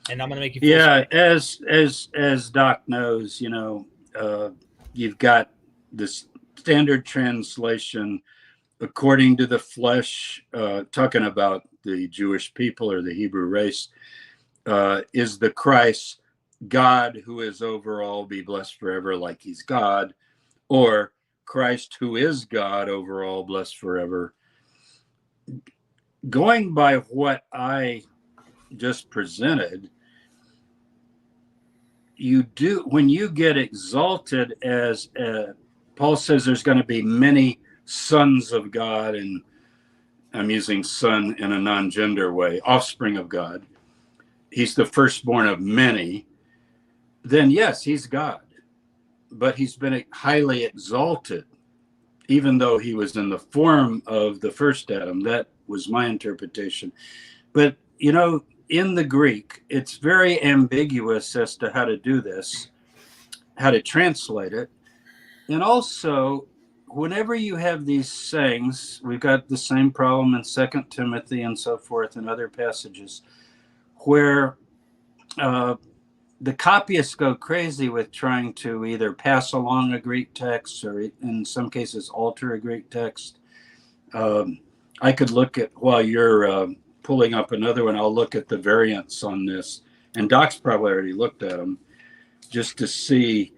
And I'm going to make you full yeah, screen. as Doc knows, you've got this standard translation according to the flesh, talking about the Jewish people or the Hebrew race, is the Christ, God who is over all, be blessed forever, like he's God, or Christ who is God over all, blessed forever. Going by what I just presented, you do, when you get exalted, as Paul says, there's going to be many sons of God, and I'm using son in a non-gender way, offspring of God. He's the firstborn of many. Then yes, he's God, but he's been highly exalted, even though he was in the form of the first Adam. That was my interpretation. But in the Greek, it's very ambiguous as to how to do this, how to translate it. And also, whenever you have these sayings, we've got the same problem in 2 Timothy and so forth and other passages where the copyists go crazy with trying to either pass along a Greek text or in some cases alter a Greek text. I could look at, while you're pulling up another one, I'll look at the variants on this. And Doc's probably already looked at them just to see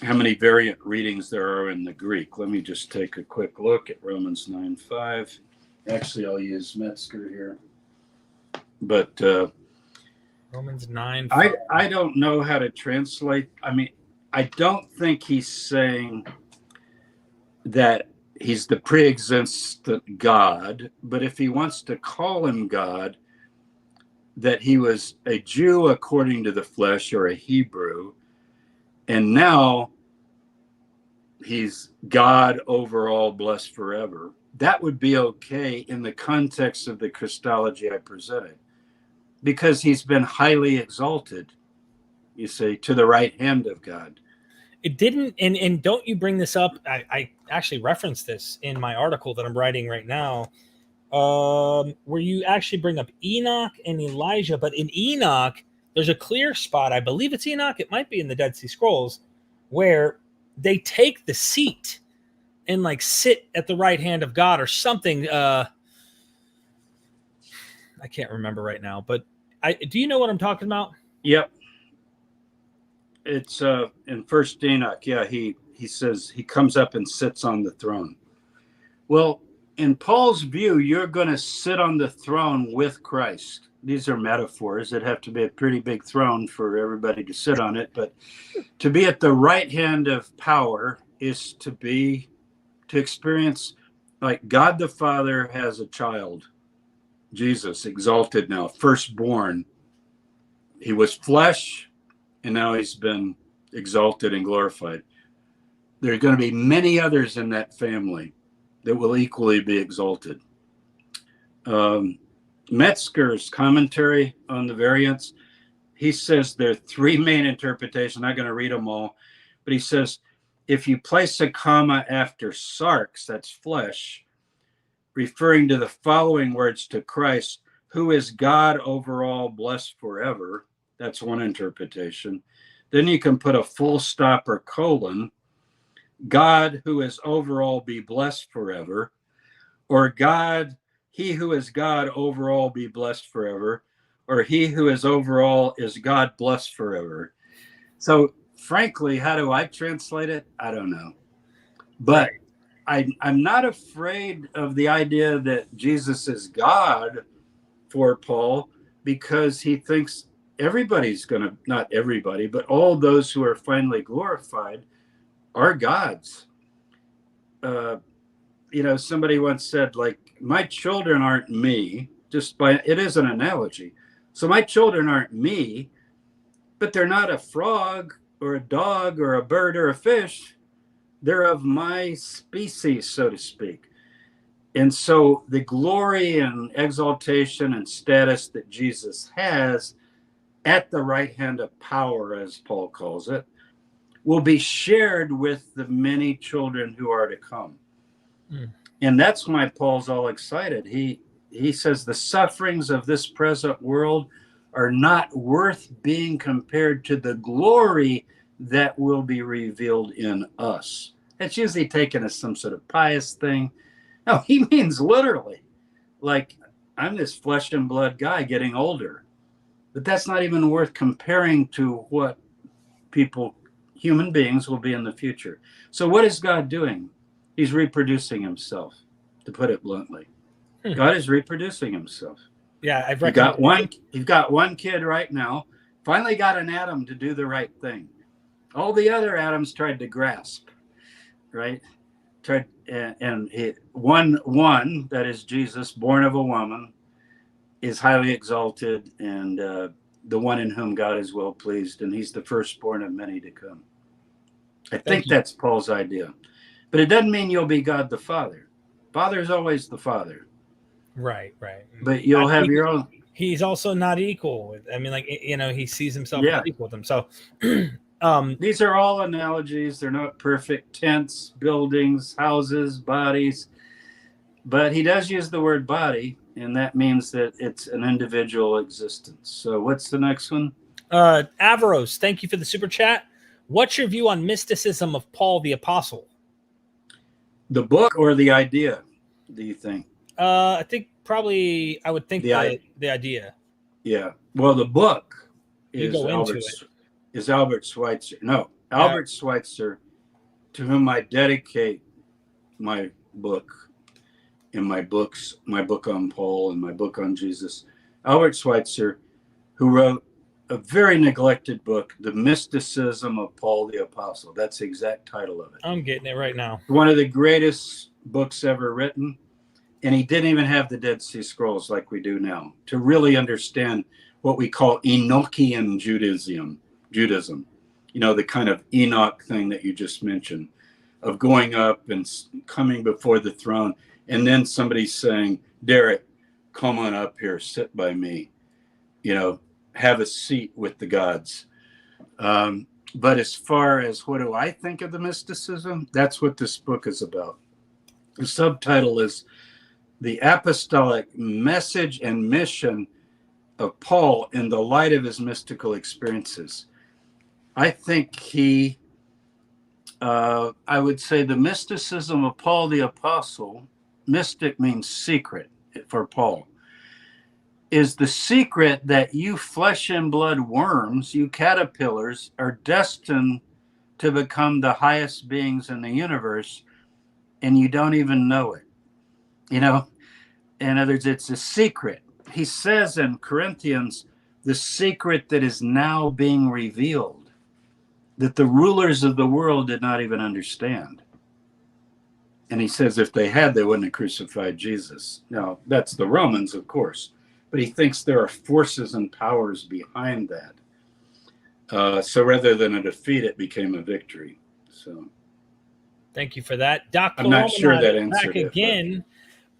how many variant readings there are in the Greek. Let me just take a quick look at Romans 9:5. Actually, I'll use Metzger here. But Romans 9. I don't know how to translate. I mean, I don't think he's saying that he's the pre-existent God, but if he wants to call him God, that he was a Jew according to the flesh or a Hebrew, and now he's God over all, blessed forever. That would be okay in the context of the Christology I presented, because he's been highly exalted, you see, to the right hand of God. It didn't, and don't you bring this up? I actually referenced this in my article that I'm writing right now, where you actually bring up Enoch and Elijah. But in Enoch, there's a clear spot. I believe it's Enoch. It might be in the Dead Sea Scrolls, where they take the seat and like sit at the right hand of God or something. I can't remember right now, but do you know what I'm talking about? Yep. It's in First Enoch. Yeah, he says he comes up and sits on the throne. Well, in Paul's view, you're going to sit on the throne with Christ. These are metaphors. It'd have to be a pretty big throne for everybody to sit on it. But to be at the right hand of power is to experience, like God the Father has a child, Jesus, exalted now, firstborn. He was flesh, and now he's been exalted and glorified. There are going to be many others in that family that will equally be exalted. Metzger's commentary on the variants, he says there are three main interpretations. I'm not going to read them all, but he says if you place a comma after sarx, that's flesh, referring to the following words to Christ, who is God over all, blessed forever, that's one interpretation. Then you can put a full stop or colon, God who is over all be blessed forever, or God, he who is God over all be blessed forever, or he who is over all is God blessed forever. So frankly, how do I translate it? I don't know. But I'm not afraid of the idea that Jesus is God for Paul, because he thinks everybody's going to, not everybody, but all those who are finally glorified are God's. Somebody once said, like, my children aren't me, it is an analogy. So my children aren't me, but they're not a frog or a dog or a bird or a fish. They're of my species, so to speak. And so the glory and exaltation and status that Jesus has at the right hand of power, as Paul calls it, will be shared with the many children who are to come. And that's why Paul's all excited. He says the sufferings of this present world are not worth being compared to the glory that will be revealed in us. It's usually taken as some sort of pious thing. No, he means literally, like, I'm this flesh and blood guy getting older. But that's not even worth comparing to what human beings will be in the future. So what is God doing? He's reproducing himself, to put it bluntly. God is reproducing himself. Yeah, I've You've got one kid right now, finally got an Adam to do the right thing. All the other Adams tried to grasp, right? One, that is Jesus, born of a woman, is highly exalted, and the one in whom God is well pleased, and he's the firstborn of many to come. I think that's Paul's idea. But it doesn't mean you'll be God the Father. Father is always the Father. Right. But you'll have your own. He's also not equal. I mean, like, he sees himself as equal with them. So these are all analogies. They're not perfect. Tents, buildings, houses, bodies. But he does use the word body, and that means that it's an individual existence. So what's the next one? Averos, thank you for the super chat. What's your view on mysticism of Paul the Apostle? The book or the idea, do you think? I think probably I would think the idea. Yeah. Well, the book is Albert Schweitzer. No, Albert Schweitzer, to whom I dedicate my book and my book on Paul and my book on Jesus. Albert Schweitzer, who wrote a very neglected book, The Mysticism of Paul the Apostle. That's the exact title of it. I'm getting it right now. One of the greatest books ever written. And he didn't even have the Dead Sea Scrolls like we do now to really understand what we call Enochian Judaism. The kind of Enoch thing that you just mentioned, of going up and coming before the throne. And then somebody saying, Derek, come on up here, sit by me, have a seat with the gods. But as far as what do I think of the mysticism, that's what this book is about. The subtitle is The Apostolic Message and Mission of Paul in the Light of His Mystical Experiences. I think I would say the mysticism of Paul the Apostle, mystic means secret for Paul, is the secret that you flesh and blood worms, you caterpillars, are destined to become the highest beings in the universe, and you don't even know it. In other words, it's a secret. He says in Corinthians, the secret that is now being revealed, that the rulers of the world did not even understand. And he says if they had, they wouldn't have crucified Jesus. Now, that's the Romans, of course. But he thinks there are forces and powers behind that. So rather than a defeat, it became a victory. So, thank you for that. Doc, I'm not sure that answered back again.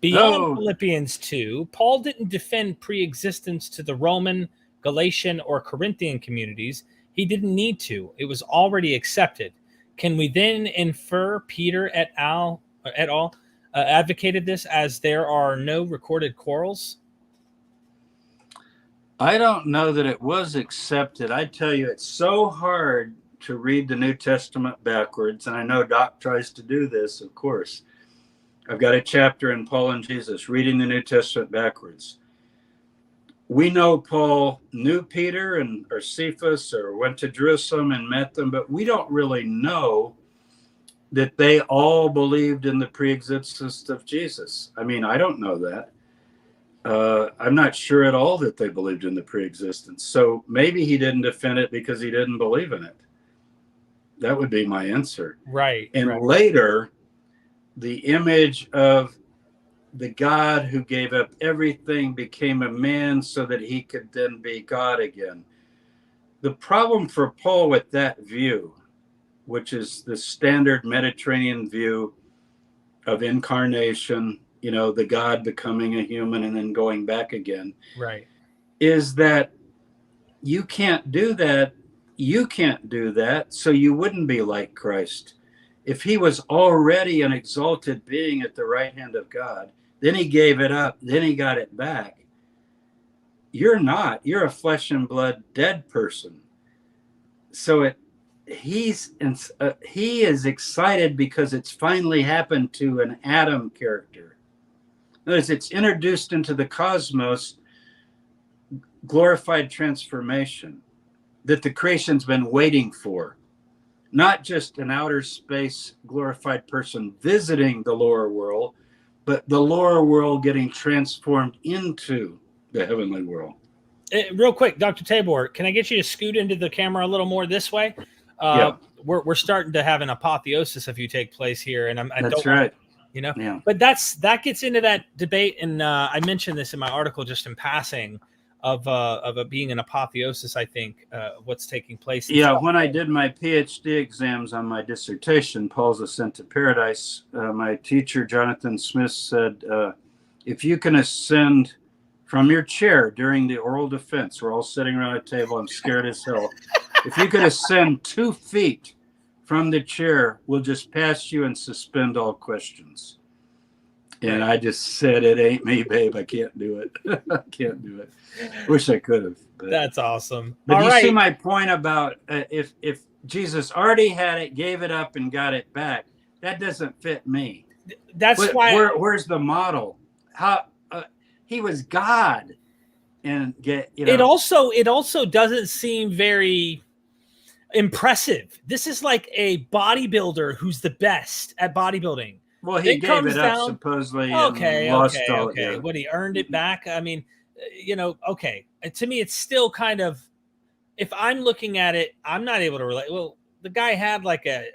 Beyond Philippians 2, Paul didn't defend pre-existence to the Roman, Galatian, or Corinthian communities. He didn't need to. It was already accepted. Can we then infer Peter et al. Advocated this as there are no recorded quarrels? I don't know that it was accepted. I tell you, it's so hard to read the New Testament backwards, and I know Doc tries to do this, of course. I've got a chapter in Paul and Jesus, reading the New Testament backwards. We know Paul knew Peter or Cephas or went to Jerusalem and met them, but we don't really know that they all believed in the preexistence of Jesus. I mean, I don't know that. I'm not sure at all that they believed in the preexistence. So maybe he didn't defend it because he didn't believe in it. That would be my answer. Right. And right. later, the image of the God who gave up everything became a man so that he could then be God again. The problem for Paul with that view, which is the standard Mediterranean view of incarnation, you know, the God becoming a human and then going back again, right, is that you can't do that. You can't do that, so you wouldn't be like Christ. If he was already an exalted being at the right hand of God, then he gave it up, then he got it back. You're not. You're a flesh and blood dead person. So he is excited because it's finally happened to an Adam character. In other words, it's introduced into the cosmos, glorified transformation that the creation's been waiting for. Not just an outer space glorified person visiting the lower world, but the lower world getting transformed into the heavenly world. Real quick, Dr. Tabor, can I get you to scoot into the camera a little more this way? Yeah. We're starting to have an apotheosis of you take place here, and That's right. You know, yeah. But that gets into that debate, and I mentioned this in my article just in passing of it being an apotheosis. I think what's taking place. Yeah, when I did my PhD exams on my dissertation, Paul's Ascent to Paradise, my teacher Jonathan Smith said, if you can ascend from your chair during the oral defense, we're all sitting around a table, I'm scared as hell. If you could ascend 2 feet from the chair, we'll just pass you and suspend all questions. And I just said, it ain't me, babe. I can't do it. I can't do it. Wish I could have. That's awesome. But you see my point about if Jesus already had it, gave it up, and got it back, that doesn't fit me. That's why. Where's the model? How he was God, and It also doesn't seem very impressive. This is like a bodybuilder who's the best at bodybuilding. Well, he gave it up supposedly. Okay. Yeah. What, he earned it back? I mean, okay. To me, it's still kind of, if I'm looking at it, I'm not able to relate. Well, the guy had like a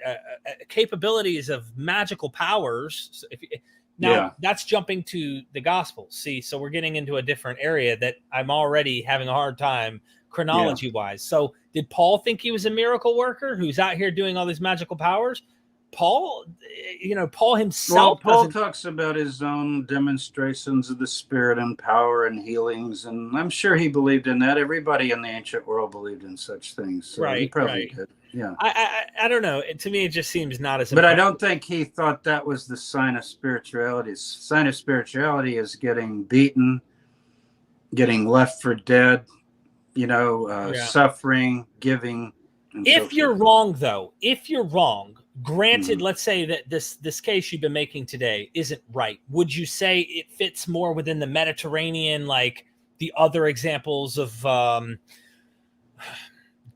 capabilities of magical powers. So that's jumping to the gospel. See, so we're getting into a different area that I'm already having a hard time chronology wise. So did Paul think he was a miracle worker who's out here doing all these magical powers? Paul himself. Well, Paul talks about his own demonstrations of the Spirit and power and healings, and I'm sure he believed in that. Everybody in the ancient world believed in such things, so he probably did. Yeah, I don't know. To me, it just seems not as. But I don't think he thought that was the sign of spirituality. The sign of spirituality is getting beaten, getting left for dead, suffering, giving. If you're wrong, though, granted, let's say that this case you've been making today isn't right. Would you say it fits more within the Mediterranean, like the other examples of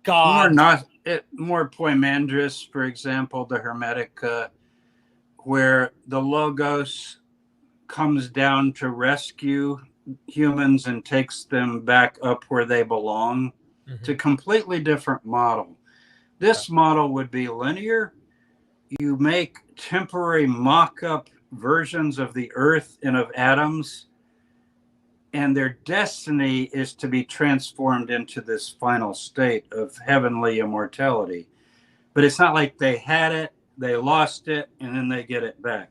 God? More Poimandris, for example, the Hermetic, where the Logos comes down to rescue humans and takes them back up where they belong. Mm-hmm. It's a completely different model. This model would be linear. You make temporary mock-up versions of the earth and of atoms, and their destiny is to be transformed into this final state of heavenly immortality. But it's not like they had it, they lost it, and then they get it back.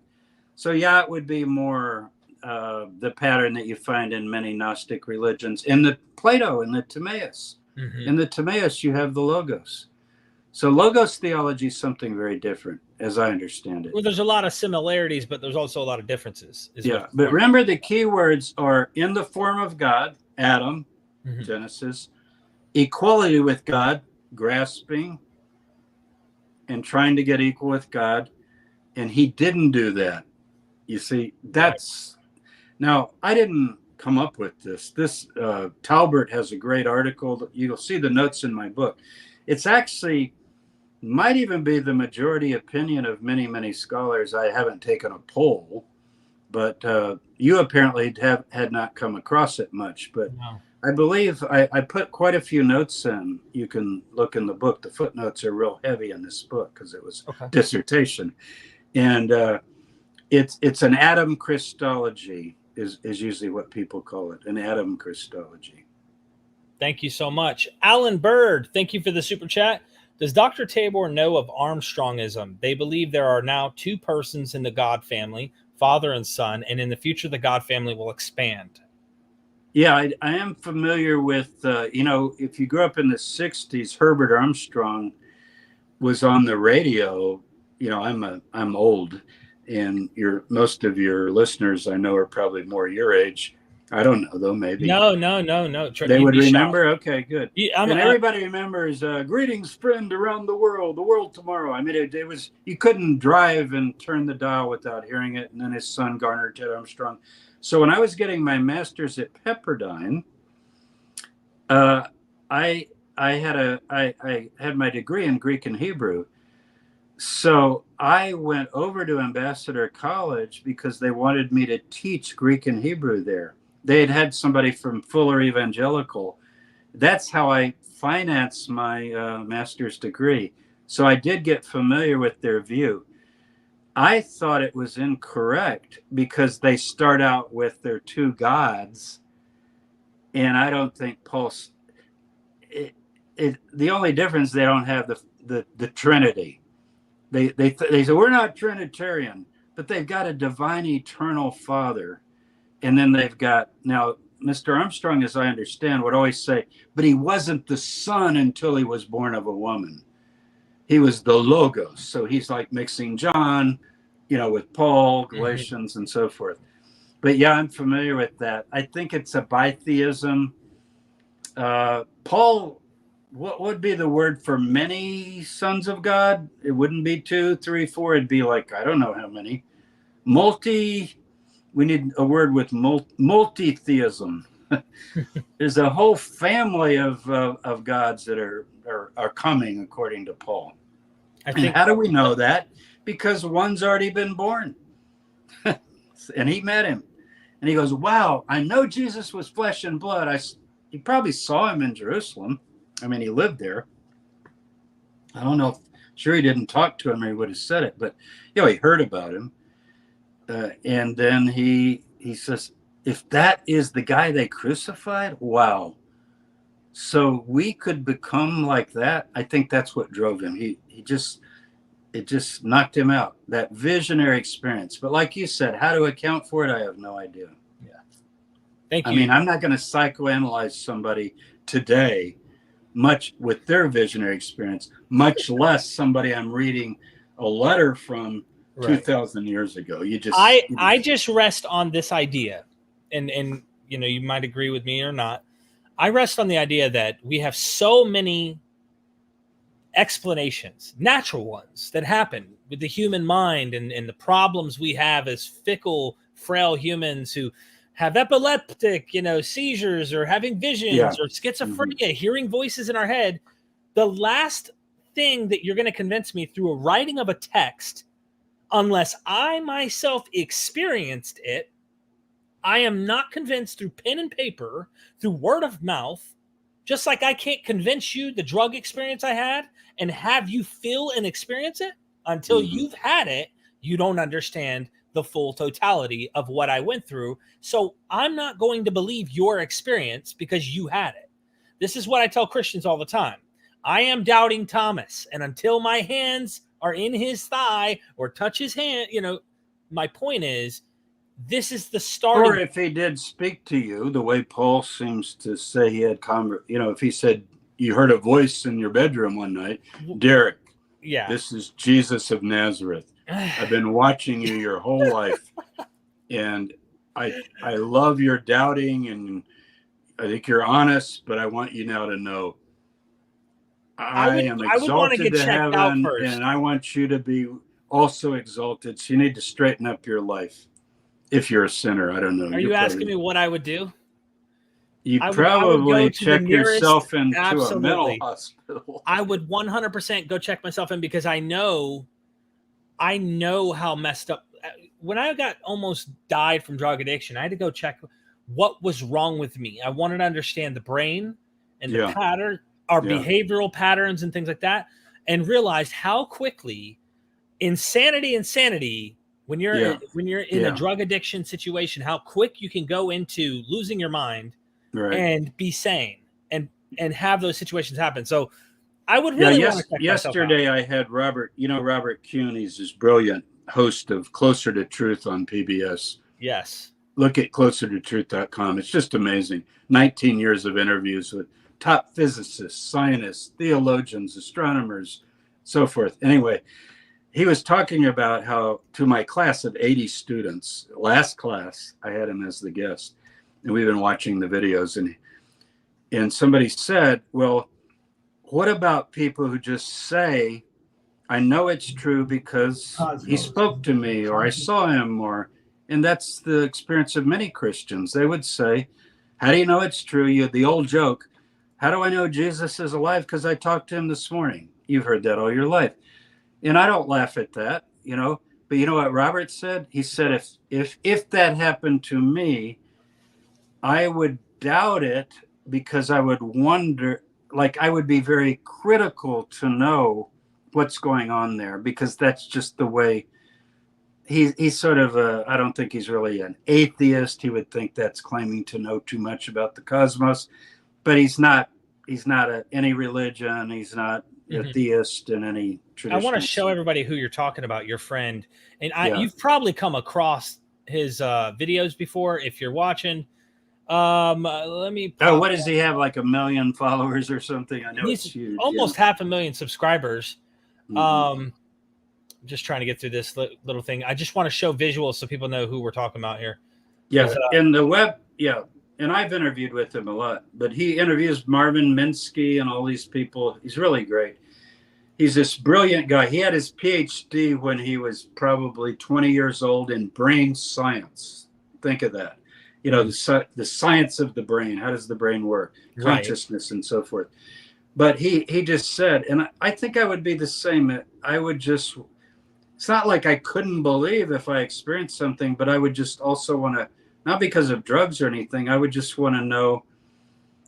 So it would be more the pattern that you find in many Gnostic religions. In the Plato, in the Timaeus. Mm-hmm. In the Timaeus, you have the Logos. So Logos theology is something very different, as I understand it. Well, there's a lot of similarities, but there's also a lot of differences. But remember, the key words are in the form of God, Adam, mm-hmm. Genesis, equality with God, grasping, and trying to get equal with God. And he didn't do that. You see, that's now I didn't come up with this. This Talbert has a great article. You'll see the notes in my book. It's actually might even be the majority opinion of many, many scholars. I haven't taken a poll, but you apparently had not come across it much. But No. I believe I put quite a few notes in. You can look in the book. The footnotes are real heavy in this book because it was dissertation. And it's an atom Christology is usually what people call it, an atom Christology. Thank you so much. Alan Bird, thank you for the super chat. Does Dr. Tabor know of Armstrongism? They believe there are now two persons in the God family, Father and Son, and in the future the God family will expand. Yeah, I am familiar with, if you grew up in the 60s, Herbert Armstrong was on the radio. I'm old, and most of your listeners I know are probably more your age. I don't know though. Maybe no. They would remember. Okay, good. Yeah, and everybody remembers greetings, friend around the world tomorrow. I mean, it was, you couldn't drive and turn the dial without hearing it. And then his son Garner Ted Armstrong. So when I was getting my master's at Pepperdine, I had my degree in Greek and Hebrew. So I went over to Ambassador College because they wanted me to teach Greek and Hebrew there. They had somebody from Fuller Evangelical. That's how I financed my master's degree. So I did get familiar with their view. I thought it was incorrect because they start out with their two gods. And I don't think Paul's... the only difference, they don't have the Trinity. They say, we're not Trinitarian, but they've got a divine eternal Father. And then they've got, now, Mr. Armstrong, as I understand, would always say, but he wasn't the Son until he was born of a woman. He was the Logos. So he's like mixing John, with Paul, Galatians, and so forth. But yeah, I'm familiar with that. I think it's a bitheism. Paul, what would be the word for many sons of God? It wouldn't be 2, 3, 4. It'd be like, I don't know how many. We need a word with multi-theism. There's a whole family of gods that are coming, according to Paul. And how do we know that? Because one's already been born. And he met him. And he goes, wow, I know Jesus was flesh and blood. You probably saw him in Jerusalem. I mean, he lived there. I don't know. Sure, he didn't talk to him or he would have said it. But, he heard about him. And then he says, if that is the guy they crucified, wow. So we could become like that. I think that's what drove him. It just knocked him out, that visionary experience. But like you said, how to account for it, I have no idea. Yeah. Thank you. I mean, I'm not going to psychoanalyze somebody today, much with their visionary experience, much less somebody I'm reading a letter from 2,000 years ago. I just rest on this idea, and you might agree with me or not. I rest on the idea that we have so many explanations, natural ones, that happen with the human mind and the problems we have as fickle, frail humans who have epileptic, seizures, or having visions, or schizophrenia, hearing voices in our head. The last thing that you're going to convince me through a writing of a text, unless I myself experienced it, I am not convinced through pen and paper, through word of mouth, just like I can't convince you the drug experience I had and have you feel and experience it. Until you've had it, you don't understand the full totality of what I went through. So I'm not going to believe your experience because you had it. This is what I tell Christians all the time. I am doubting Thomas, and until my hands are in his thigh or touch his hand, my point is, this is the start. Or if he did speak to you, the way Paul seems to say he had, if he said, you heard a voice in your bedroom one night, Derek, this is Jesus of Nazareth. I've been watching you your whole life, and I love your doubting, and I think you're honest, but I want you now to know I am I would want to exalted get to checked out heaven, first. and I want you to be also exalted. So you need to straighten up your life. If you're a sinner, I don't know. Are you asking me what I would do? You I would go probably to the check nearest. yourself into a mental Absolutely. hospital. I would 100% go check myself in because I know how messed up. When I got almost died from drug addiction, I had to go check what was wrong with me. I wanted to understand the brain and the Yeah. pattern, our Yeah. behavioral patterns and things like that, and realized how quickly insanity when you're Yeah. in a drug addiction situation, how quick you can go into losing your mind Right. and be sane and have those situations happen. So I would Yeah. really want to check myself out. Yesterday I had Robert. You know Robert Kuhn. He's this brilliant host of Closer to Truth on PBS. Yes. Look at closertotruth.com. It's just amazing. 19 years of interviews with top physicists, scientists, theologians, astronomers, so forth. Anyway, he was talking about how to my class of 80 students, last class, I had him as the guest, and we've been watching the videos, and somebody said, well, what about people who just say, I know it's true because he spoke to me or I saw him, and that's the experience of many Christians. They would say, how do you know it's true? The old joke, how do I know Jesus is alive? Because I talked to him this morning. You've heard that all your life. And I don't laugh at that, but you know what Robert said? He said, if that happened to me, I would doubt it because I would wonder, like I would be very critical to know what's going on there, because that's just the way he's sort of I don't think he's really an atheist. He would think that's claiming to know too much about the cosmos, but he's not any religion. He's not a theist in any tradition. I want to show everybody who you're talking about, your friend. And you've probably come across his videos before if you're watching. Let me. What does he have? Like 1 million followers or something? I know He's it's huge. almost 500,000 subscribers. I'm just trying to get through this little thing. I just want to show visuals so people know who we're talking about here. Yeah, and the web. Yeah, and I've interviewed with him a lot, but he interviews Marvin Minsky and all these people. He's really great. He's this brilliant guy. He had his PhD when he was probably 20 years old in brain science. Think of that. The science of the brain. How does the brain work? Consciousness and so forth. But he just said, and I think I would be the same. I would just, it's not like I couldn't believe if I experienced something, but I would just also want to, not because of drugs or anything, I would just want to know.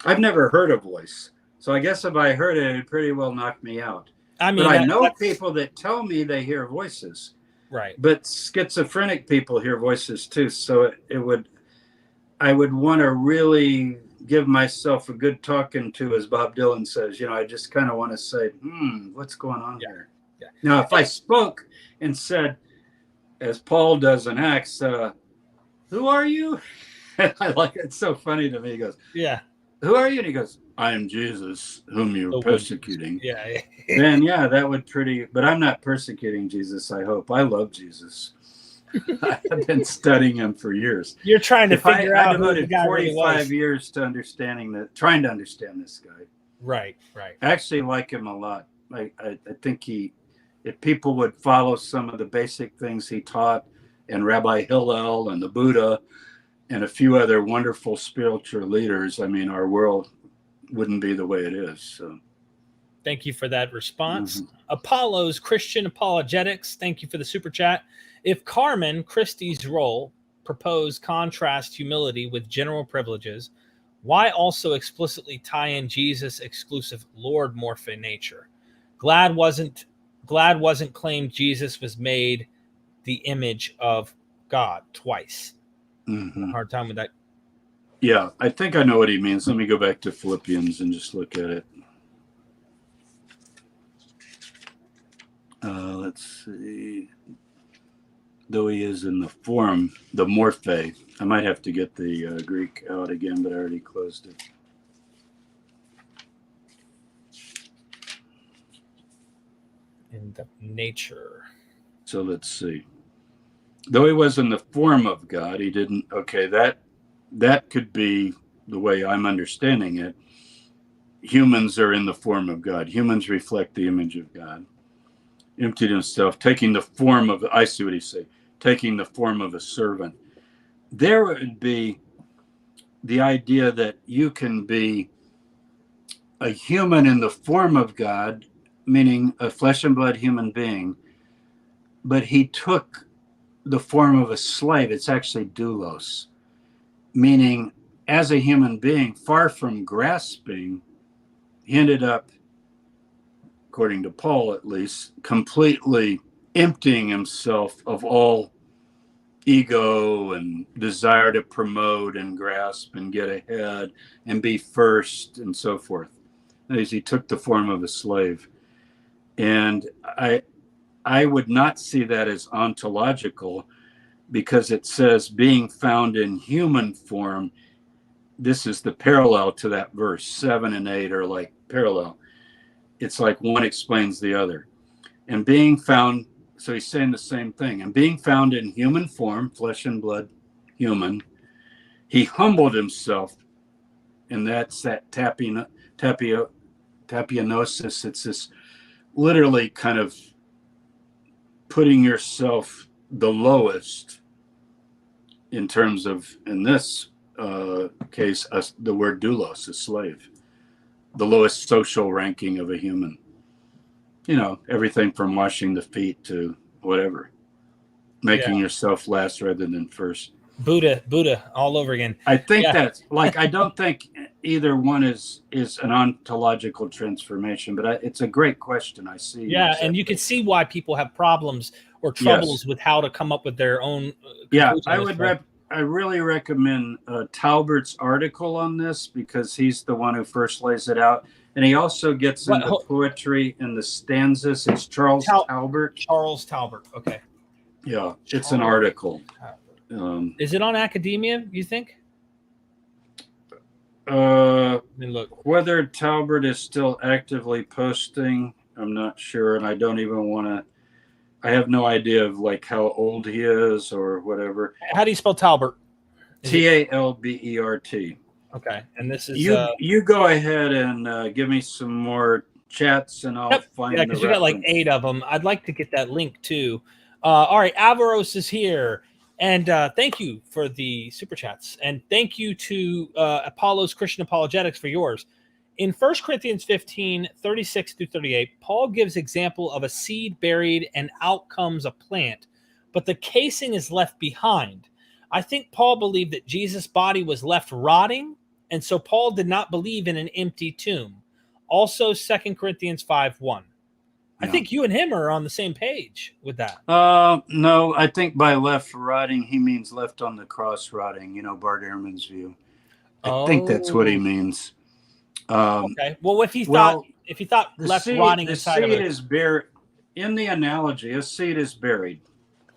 I've never heard a voice. So I guess if I heard it, it'd pretty well knock me out. I mean, but I know people that tell me they hear voices. Right. But schizophrenic people hear voices too. So I would want to really give myself a good talking to, as Bob Dylan says. I just kind of want to say, what's going on here? Yeah. Now, if I spoke and said, as Paul does in Acts, who are you? I like it. It's so funny to me. He goes, yeah. Who are you? And he goes, I am Jesus, whom you're persecuting. Yeah. Then, that would but I'm not persecuting Jesus, I hope. I love Jesus. I've been studying him for years. You're trying to figure out. I devoted 45 years to trying to understand this guy. Right. I actually like him a lot. I think if people would follow some of the basic things he taught, and Rabbi Hillel and the Buddha and a few other wonderful spiritual leaders, I mean, our world wouldn't be the way it is. So. Thank you for that response. Apollo's Christian Apologetics, thank you for the super chat. If Carmen Christie's role proposed contrast humility with general privileges, why also explicitly tie in Jesus' exclusive Lord morphe nature? Glad wasn't claimed Jesus was made the image of God twice. Hard time with that. Yeah, I think I know what he means. Let me go back to Philippians and just look at it. Let's see. Though he is in the form, the morphe. I might have to get the Greek out again, but I already closed it. In the nature. So let's see. Though he was in the form of God, he didn't. Okay, that could be the way I'm understanding it. humans are in the form of God. Humans reflect the image of God. Emptied himself, taking the form of, I see what he's saying, taking the form of a servant. There would be the idea that you can be a human in the form of God, meaning a flesh and blood human being, but he took the form of a slave. It's actually doulos, meaning as a human being, far from grasping, he ended up, according to Paul at least, completely emptying himself of all ego and desire to promote and grasp and get ahead and be first and so forth. As he took the form of a slave. And I would not see that as ontological, because it says being found in human form. This is the parallel to that verse. 7 and 8 are like parallel. It's like one explains the other. And being found, so he's saying the same thing. And being found in human form, flesh and blood, human, he humbled himself. And that's that tapionosis. It's this literally kind of putting yourself the lowest in terms of, in this case, the word doulos, a slave, the lowest social ranking of a human. You know, everything from washing the feet to whatever, making yourself last rather than first. Buddha all over again. I think that's like, I don't think either one is an ontological transformation, but it's a great question. I see. Yeah, exactly. And you can see why people have problems or troubles with how to come up with their own. I really recommend Talbert's article on this, because he's the one who first lays it out. And he also gets into poetry and the stanzas. It's Charles Talbert. Charles Talbert. Okay. Yeah, it's an article. Is it on Academia, you think? I mean, look, whether Talbert is still actively posting, I'm not sure. And I don't even want to, I have no idea of like how old he is or whatever. How do you spell Talbert? Talbert. Okay, and this is you go ahead and give me some more chats, and I'll find. Yeah, because we got like 8 of them. I'd like to get that link too. All right, Avaros is here, and thank you for the super chats, and thank you to Apollo's Christian Apologetics for yours. In 1 Corinthians 15, 36 through 38, Paul gives example of a seed buried and out comes a plant, but the casing is left behind. I think Paul believed that Jesus' body was left rotting, and so Paul did not believe in an empty tomb. Also, 2 Corinthians 5:1. I think you and him are on the same page with that. No, I think by left rotting, he means left on the cross rotting, you know, Bart Ehrman's view. I think that's what he means. Okay. Well, if he thought left rotting inside of it, is buried. In the analogy, a seed is buried.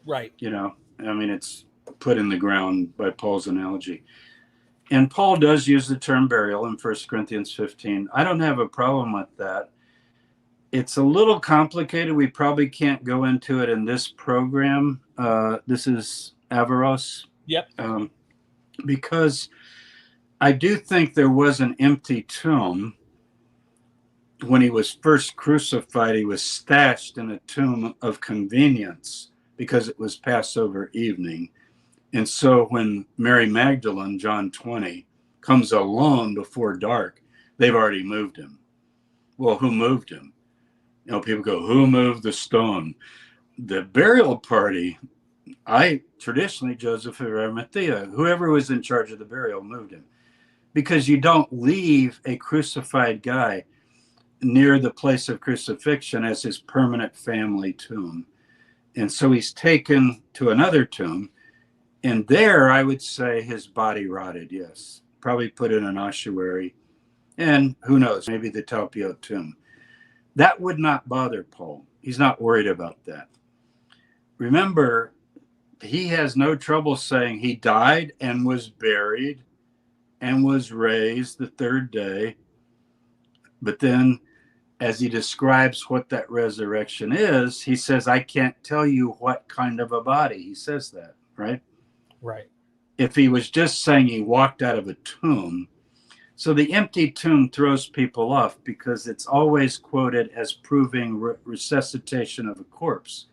Right. You know, I mean, it's put in the ground by Paul's analogy. And Paul does use the term burial in 1 Corinthians 15. I don't have a problem with that. It's a little complicated. We probably can't go into it in this program. This is Avaros. Yep. Because I do think there was an empty tomb. When he was first crucified, he was stashed in a tomb of convenience because it was Passover evening. And so when Mary Magdalene, John 20, comes alone before dark, they've already moved him. Well, who moved him? You know, people go, who moved the stone? The burial party, traditionally, Joseph of Arimathea, whoever was in charge of the burial moved him. Because you don't leave a crucified guy near the place of crucifixion as his permanent family tomb. And so he's taken to another tomb. And there, I would say his body rotted, yes. Probably put in an ossuary. And who knows, maybe the Talpiot tomb. That would not bother Paul. He's not worried about that. Remember, he has no trouble saying he died and was buried and was raised the third day. But then, as he describes what that resurrection is, he says, I can't tell you what kind of a body. He says that, right? Right. If he was just saying he walked out of a tomb, So the empty tomb throws people off because it's always quoted as proving resuscitation of a corpse.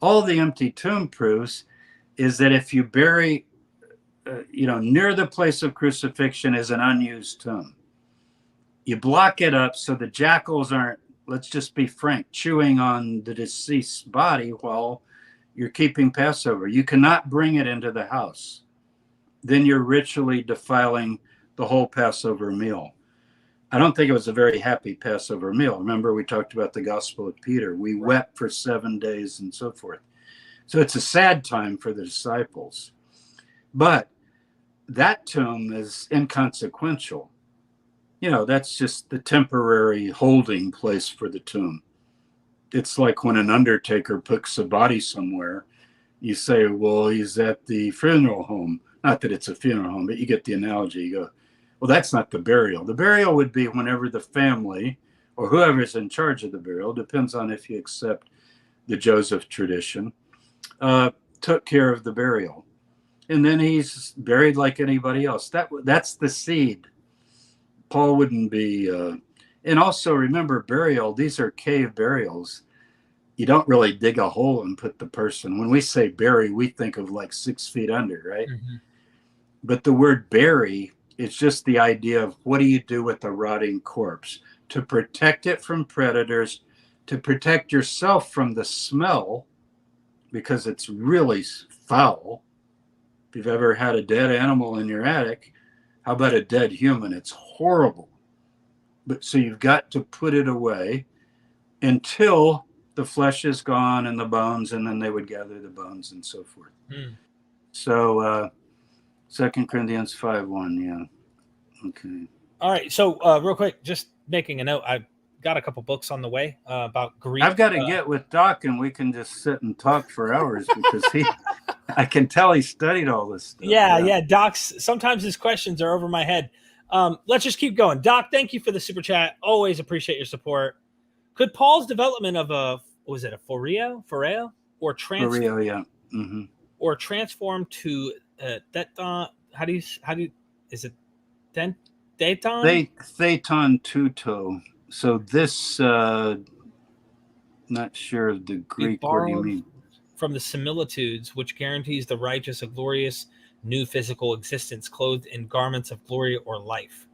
All the empty tomb proves is that if you bury, near the place of crucifixion is an unused tomb. You block it up so the jackals aren't, let's just be frank, chewing on the deceased's body while you're keeping Passover. You cannot bring it into the house. Then you're ritually defiling the whole Passover meal. I don't think it was a very happy Passover meal. Remember, we talked about the Gospel of Peter. We wept for 7 days and so forth. So it's a sad time for the disciples. But that tomb is inconsequential. That's just the temporary holding place for the tomb. It's like when an undertaker puts a body somewhere, you say, well, he's at the funeral home. Not that it's a funeral home, but you get the analogy. You go, well, that's not the burial. The burial would be whenever the family or whoever's in charge of the burial, depends on if you accept the Joseph tradition, took care of the burial. And then he's buried like anybody else. That's the seed. Paul wouldn't be... and also remember, burial, these are cave burials. You don't really dig a hole and put the person. When we say bury, we think of like 6 feet under, right? Mm-hmm. But the word bury, it's just the idea of what do you do with a rotting corpse? To protect it from predators, to protect yourself from the smell, because it's really foul. If you've ever had a dead animal in your attic, how about a dead human? It's horrible. But so you've got to put it away until the flesh is gone and the bones, and then they would gather the bones and so forth. So 2 Corinthians 5:1, yeah. Okay. All right. So real quick, just making a note, I've got a couple books on the way about Greek. I've got to get with Doc and we can just sit and talk for hours because I can tell he studied all this stuff. Yeah. Doc's, sometimes his questions are over my head. Let's just keep going. Doc, thank you for the super chat. Always appreciate your support. Could Paul's development of a phoreo or phoreo, yeah. Mm-hmm. Or transform to theton? How do you is it theton? Theton tuto. So this not sure of the Greek. What do you mean? From the similitudes which guarantees the righteous a glorious new physical existence clothed in garments of glory or life.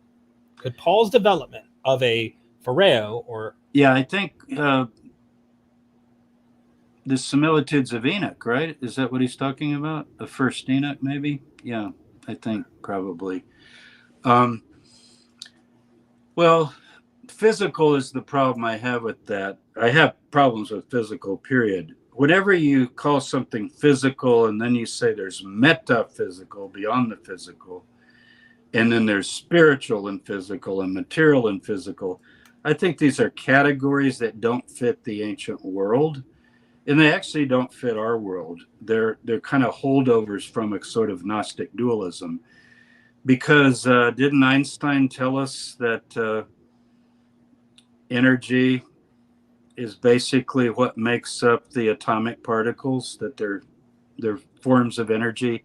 Could Paul's development of a phoreo or... Yeah, I think the similitudes of Enoch, right? Is that what he's talking about? The first Enoch, maybe? Yeah, I think probably. Well, physical is the problem I have with that. I have problems with physical, period. Whatever you call something physical, and then you say there's metaphysical, beyond the physical, and then there's spiritual and physical and material and physical. I think these are categories that don't fit the ancient world, and they actually don't fit our world. They're kind of holdovers from a sort of Gnostic dualism, because didn't Einstein tell us that energy is basically what makes up the atomic particles, that they're forms of energy,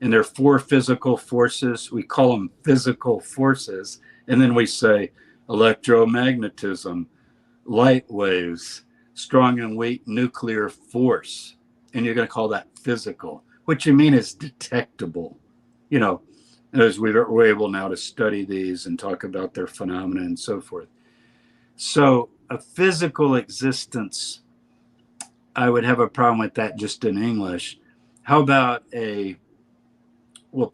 and they're 4 physical forces. We call them physical forces, and then we say electromagnetism, light waves, strong and weak nuclear force, and you're going to call that physical. What you mean is detectable. As we're able now to study these and talk about their phenomena and so forth. So a physical existence, I would have a problem with that just in English. How about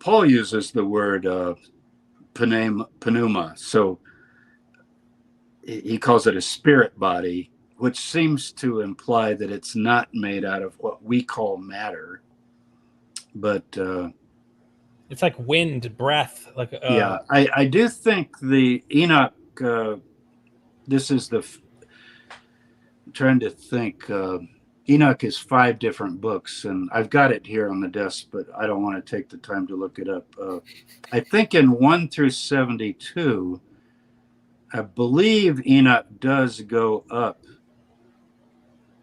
Paul uses the word pneuma. So he calls it a spirit body, which seems to imply that it's not made out of what we call matter, but it's like wind, breath. Yeah, I do think the Enoch, this is I'm trying to think, Enoch is 5 different books, and I've got it here on the desk, but I don't want to take the time to look it up. I think in 1 through 72, I believe Enoch does go up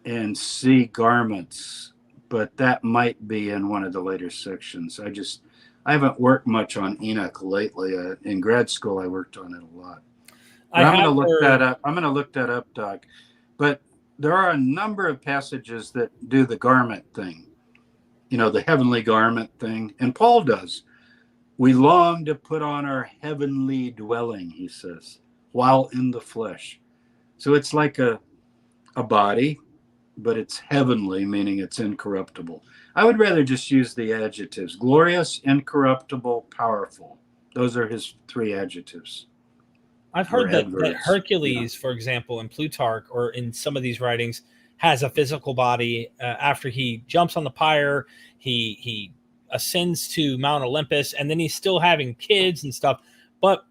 and see garments, but that might be in one of the later sections. I haven't worked much on Enoch lately. In grad school, I worked on it a lot. I But I'm going to have look heard, that up. I'm going to look that up, Doc. But there are a number of passages that do the garment thing, the heavenly garment thing. And Paul does. We long to put on our heavenly dwelling, he says, while in the flesh. So it's like a body, but it's heavenly, meaning it's incorruptible. I would rather just use the adjectives: glorious, incorruptible, powerful. Those are his three adjectives. I've Or heard that adverbs. Hercules, for example, in Plutarch or in some of these writings, has a physical body. After he jumps on the pyre, he ascends to Mount Olympus, and then he's still having kids and stuff. But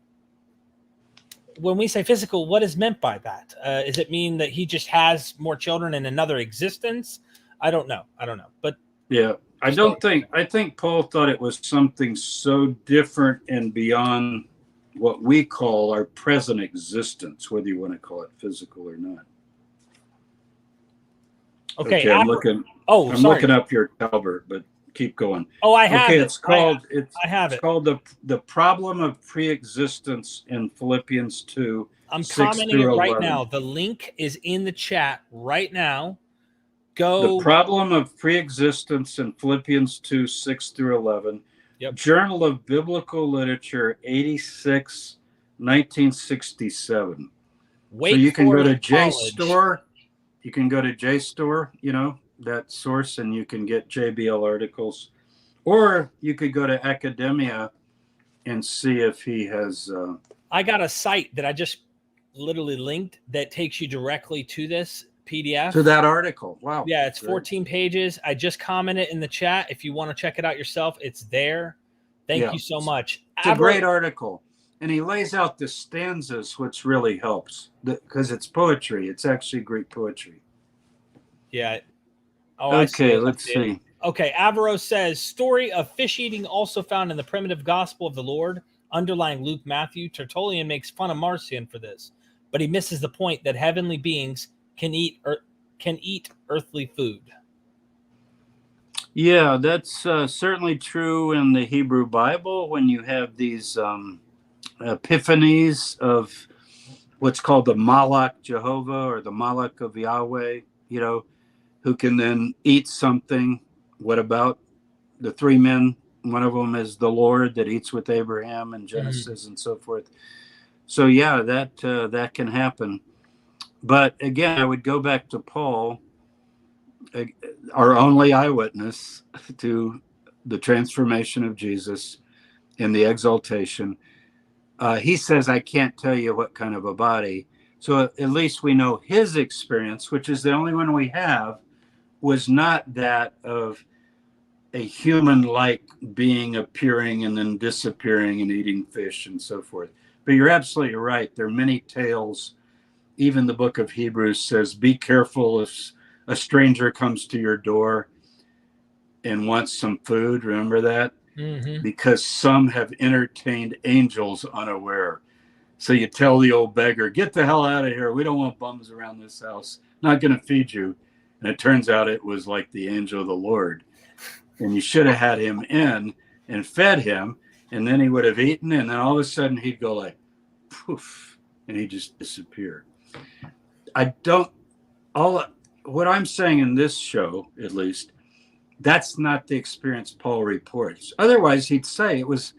when we say physical, what is meant by that? Does it mean that he just has more children in another existence? I don't know. But yeah, I think Paul thought it was something so different and beyond what we call our present existence, whether you want to call it physical or not. Okay, I'm looking. Oh, I'm looking up your Talbert, but keep going. Oh, I have. Okay, it. it's called. I have it's it. called the problem of pre-existence in Philippians 2. I'm 6 commenting it through right 11. now. The link is in the chat right now. The Go. problem of pre-existence in Philippians 2, 6 through 11. Yep. Journal of Biblical Literature, 86, 1967. Wait so you can go to College. JSTOR. You can go to JSTOR, that source, and you can get JBL articles. Or you could go to Academia and see if he has... I got a site that I just literally linked that takes you directly to this PDF. To that article. Wow. Yeah, it's 14 pages. I just commented in the chat. If you want to check it out yourself, it's there. Thank you so much. It's a great article. And he lays out the stanzas, which really helps because it's poetry. It's actually Greek poetry. Yeah. Oh, okay, let's see. Okay, Avaro says, story of fish eating also found in the primitive gospel of the Lord, underlying Luke, Matthew. Tertullian makes fun of Marcion for this, but he misses the point that heavenly beings can eat earthly food. Yeah, that's certainly true in the Hebrew Bible when you have these epiphanies of what's called the Malach Jehovah or the Malach of Yahweh, who can then eat something. What about the three men? One of them is the Lord that eats with Abraham in Genesis and so forth. So yeah, that can happen. But again, I would go back to Paul, our only eyewitness to the transformation of Jesus and the exaltation. He says, I can't tell you what kind of a body. So at least we know his experience, which is the only one we have, was not that of a human-like being appearing and then disappearing and eating fish and so forth. But you're absolutely right. There are many tales. Even the book of Hebrews says, be careful if a stranger comes to your door and wants some food. Remember that? Mm-hmm. Because some have entertained angels unaware. So you tell the old beggar, get the hell out of here. We don't want bums around this house. Not going to feed you. And it turns out it was like the angel of the Lord. And you should have had him in and fed him. And then he would have eaten. And then all of a sudden he'd go like, poof. And he'd just disappear. What I'm saying in this show, at least, that's not the experience Paul reports. Otherwise, he'd say it was,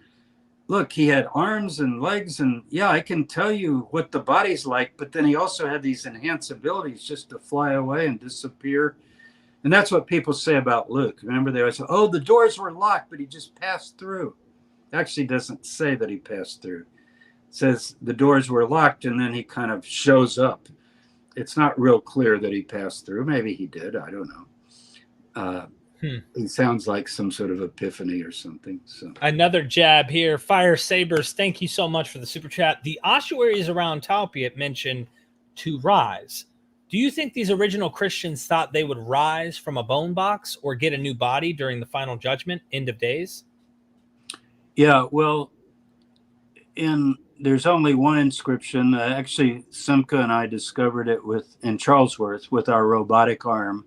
look, he had arms and legs, and yeah, I can tell you what the body's like, but then he also had these enhanced abilities just to fly away and disappear. And that's what people say about Luke. Remember, they always say, oh, the doors were locked, but he just passed through. It actually doesn't say that he passed through. It says the doors were locked, and then he kind of shows up. It's not real clear that he passed through. Maybe he did. I don't know. It sounds like some sort of epiphany or something. So another jab here. Fire Sabers, thank you so much for the super chat. The ossuaries around Talpiot mentioned to rise. Do you think these original Christians thought they would rise from a bone box or get a new body during the final judgment, end of days? Yeah, well, there's only one inscription. Actually, Simca and I discovered it in Charlesworth with our robotic arm.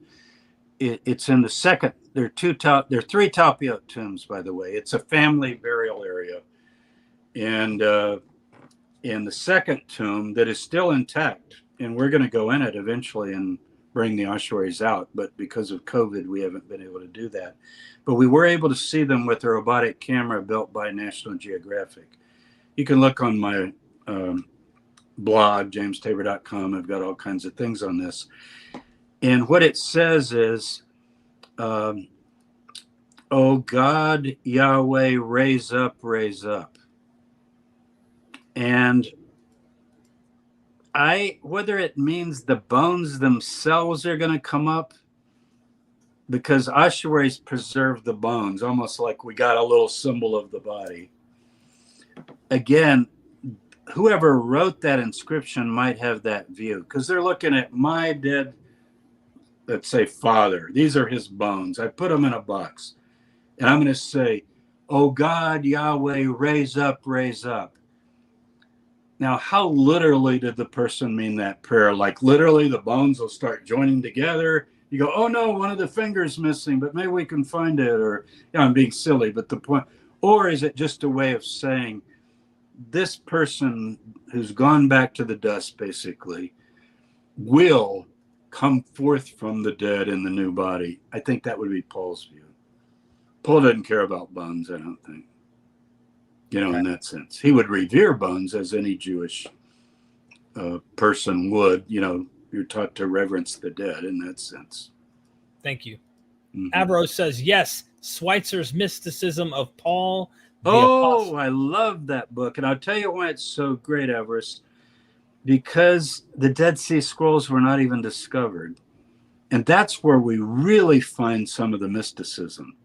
It's in the second there are three Tapio tombs, by the way. It's a family burial area. And in the second tomb that is still intact, and we're going to go in it eventually and bring the ossuaries out, but because of COVID, we haven't been able to do that. But we were able to see them with a robotic camera built by National Geographic. You can look on my blog, jamestabor.com. I've got all kinds of things on this. And what it says is, oh God, Yahweh, raise up, raise up. And whether it means the bones themselves are going to come up, because ossuaries preserve the bones, almost like we got a little symbol of the body. Again, whoever wrote that inscription might have that view, because they're looking at my dead, let's say, father. These are his bones. I put them in a box. And I'm going to say, oh God, Yahweh, raise up, raise up. Now, how literally did the person mean that prayer? Like literally the bones will start joining together. You go, oh no, one of the fingers missing, but maybe we can find it. Or, I'm being silly, but the point, or is it just a way of saying this person who's gone back to the dust, basically, will come forth from the dead in the new body? I think that would be Paul's view. Paul doesn't care about bones, I don't think. In that sense. He would revere bones as any Jewish person would. You're taught to reverence the dead in that sense. Thank you. Mm-hmm. Avro says, yes, Schweitzer's Mysticism of Paul. I love that book. And I'll tell you why it's so great, Avarice. Because the Dead Sea Scrolls were not even discovered. And that's where we really find some of the mysticism,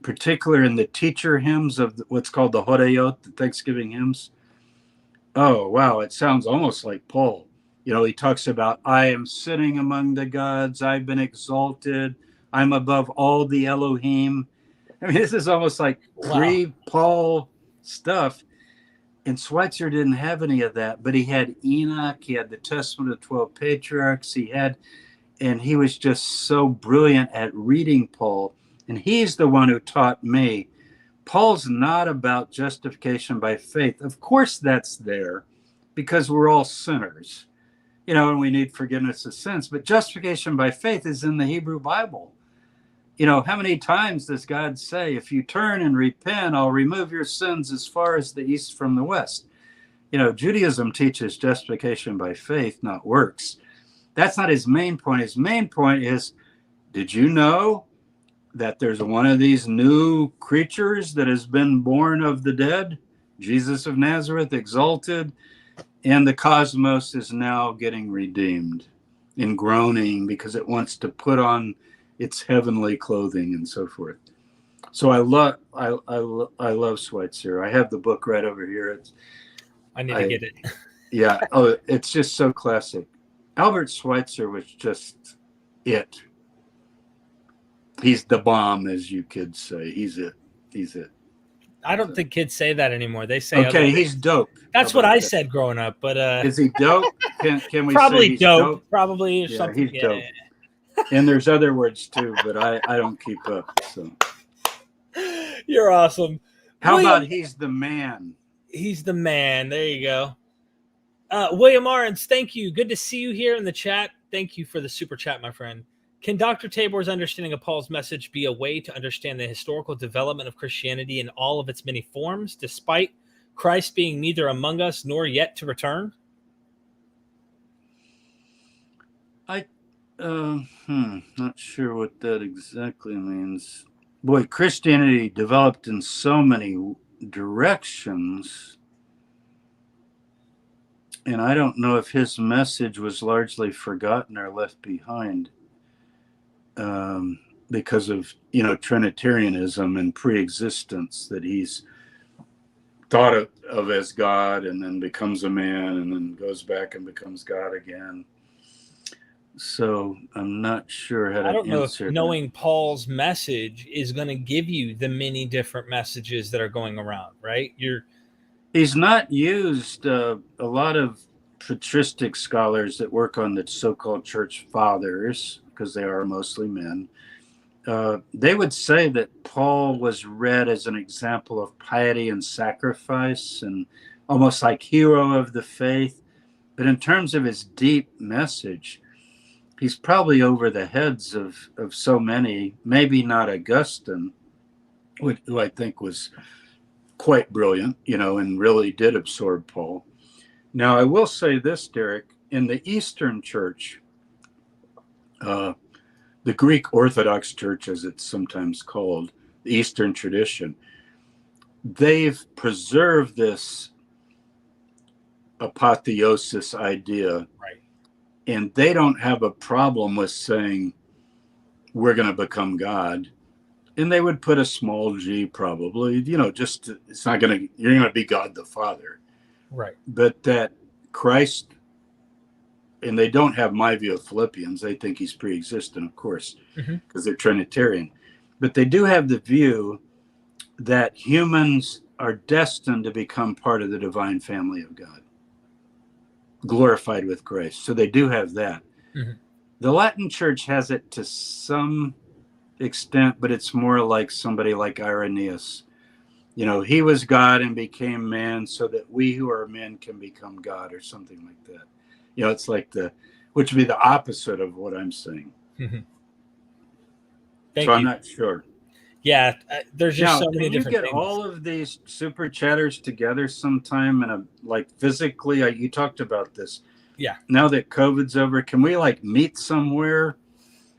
particularly in the teacher hymns of what's called the Horayot, the Thanksgiving hymns. Oh, wow. It sounds almost like Paul. He talks about, I am sitting among the gods. I've been exalted. I'm above all the Elohim. I mean, this is almost like pre-Paul stuff. And Schweitzer didn't have any of that, but he had Enoch. He had the Testament of 12 Patriarchs. And he was just so brilliant at reading Paul. And he's the one who taught me, Paul's not about justification by faith. Of course that's there, because we're all sinners, and we need forgiveness of sins. But justification by faith is in the Hebrew Bible. How many times does God say, if you turn and repent, I'll remove your sins as far as the east from the west? Judaism teaches justification by faith, not works. That's not his main point. His main point is, did you know that there's one of these new creatures that has been born of the dead, Jesus of Nazareth, exalted, and the cosmos is now getting redeemed and groaning because it wants to put on its heavenly clothing and so forth. So I love Schweitzer. I have the book right over here. I need to get it. Yeah. Oh, it's just so classic. Albert Schweitzer was just it. He's the bomb, as you kids say. He's it. I don't think kids say that anymore. They say, okay, he's dope. That's what I said growing up. But is he dope? Can we probably say he's dope? Probably yeah, something. He's dope. And there's other words too, but I don't keep up. So you're awesome. How about he's the man? He's the man. There you go. William Arns, thank you. Good to see you here in the chat. Thank you for the super chat, my friend. Can Dr. Tabor's understanding of Paul's message be a way to understand the historical development of Christianity in all of its many forms, despite Christ being neither among us nor yet to return? Not sure what that exactly means. Boy, Christianity developed in so many directions, and I don't know if his message was largely forgotten or left behind. Because of Trinitarianism and pre-existence that he's thought of as God and then becomes a man and then goes back and becomes God again. So I'm not sure how to answer. I don't know if that. Knowing Paul's message is going to give you the many different messages that are going around, right? He's not used. A lot of patristic scholars that work on the so-called church fathers, because they are mostly men, they would say that Paul was read as an example of piety and sacrifice and almost like hero of the faith. But in terms of his deep message, he's probably over the heads of so many, maybe not Augustine, who I think was quite brilliant, and really did absorb Paul. Now, I will say this, Derek, in the Eastern Church, the Greek Orthodox Church, as it's sometimes called, the Eastern tradition, they've preserved this apotheosis idea. Right. And they don't have a problem with saying, we're going to become God. And they would put a small g probably, just it's not going to, you're going to be God the Father. Right. But that Christ, and they don't have my view of Philippians. They think he's pre-existent, of course, because they're Trinitarian. But they do have the view that humans are destined to become part of the divine family of God, glorified with grace. So they do have that. The Latin Church has it to some extent, but it's more like somebody like Irenaeus. He was God and became man so that we who are men can become God, or something like that. It's like which would be the opposite of what I'm saying. Thank so you. I'm not sure. Yeah, there's just so many different things. Can you get things. all of these super chatters together sometime physically? You talked about this. Yeah. Now that COVID's over, can we meet somewhere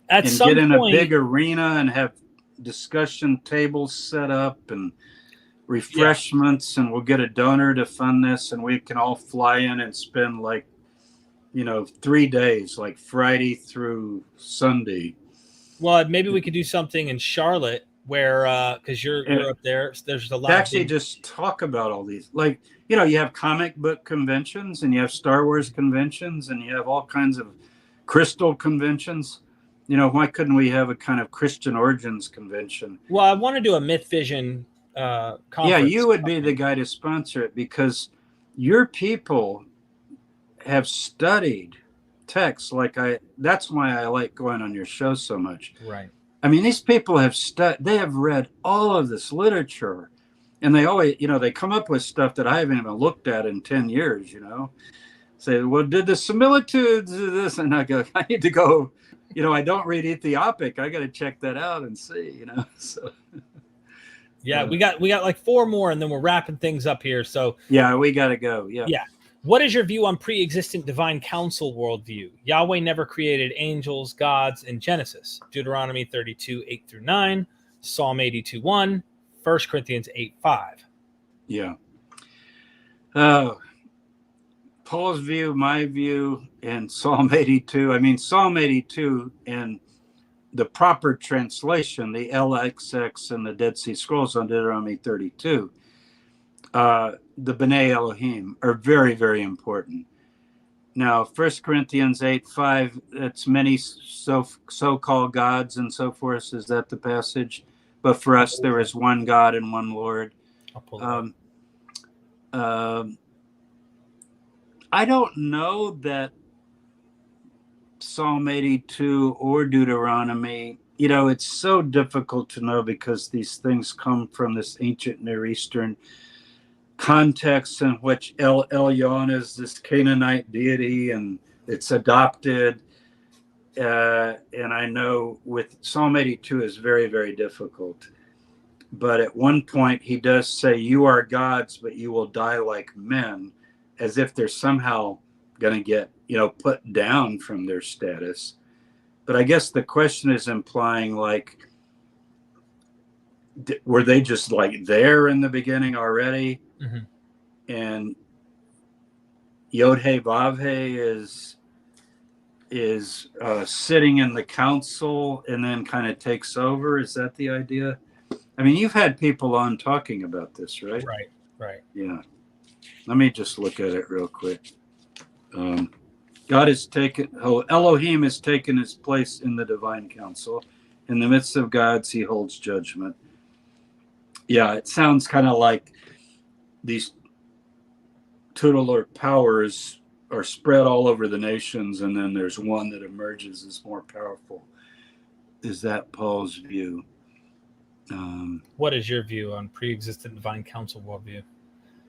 At some get in point, a big arena and have discussion tables set up and refreshments, and we'll get a donor to fund this, and we can all fly in and spend 3 days, like Friday through Sunday. Well, maybe we could do something in Charlotte where, because you're up there, there's a lot actually just talk about all these. You have comic book conventions, and you have Star Wars conventions, and you have all kinds of crystal conventions. Why couldn't we have a kind of Christian origins convention? Well, I want to do a Myth Vision conference. Yeah, you would be the guy to sponsor it, because your people have studied texts that's why I like going on your show so much. Right. I mean, these people they have read all of this literature, and they always, they come up with stuff that I haven't even looked at in 10 years, say, well, did the similitudes of this? And I go, I need to go, I don't read Ethiopic. I got to check that out and see, so. Yeah, we got like 4 more, and then we're wrapping things up here. So yeah, we got to go. Yeah. Yeah. What is your view on pre-existent divine council worldview? Yahweh never created angels, gods in Genesis. Deuteronomy 32:8-9, Psalm 82:1, 1 Corinthians 8:5. Yeah. Paul's view, my view, and Psalm 82. I mean, Psalm 82 and the proper translation, the LXX and the Dead Sea Scrolls on Deuteronomy 32, the B'nai Elohim are very, very important. Now, 1 Corinthians 8:5, that's many so-called gods and so forth. Is that the passage? But for us, there is one God and one Lord. I don't know that Psalm 82 or Deuteronomy, it's so difficult to know, because these things come from this ancient Near Eastern context in which El Elyon is this Canaanite deity, and it's adopted. And I know with Psalm 82 is very, very difficult. But at one point he does say, you are gods, but you will die like men, as if they're somehow going to get, put down from their status. But I guess the question is implying, were they just there in the beginning already? And Yod-Heh Vav-Heh is sitting in the council and then kind of takes over. Is that the idea? I mean, you've had people on talking about this, right? Right. Yeah. Let me just look at it real quick. Elohim has taken his place in the divine council. In the midst of gods, he holds judgment. Yeah, it sounds kind of like these tutelar powers are spread all over the nations, and then there's one that emerges as more powerful. is that Paul's view? What is your view on pre-existent divine counsel worldview?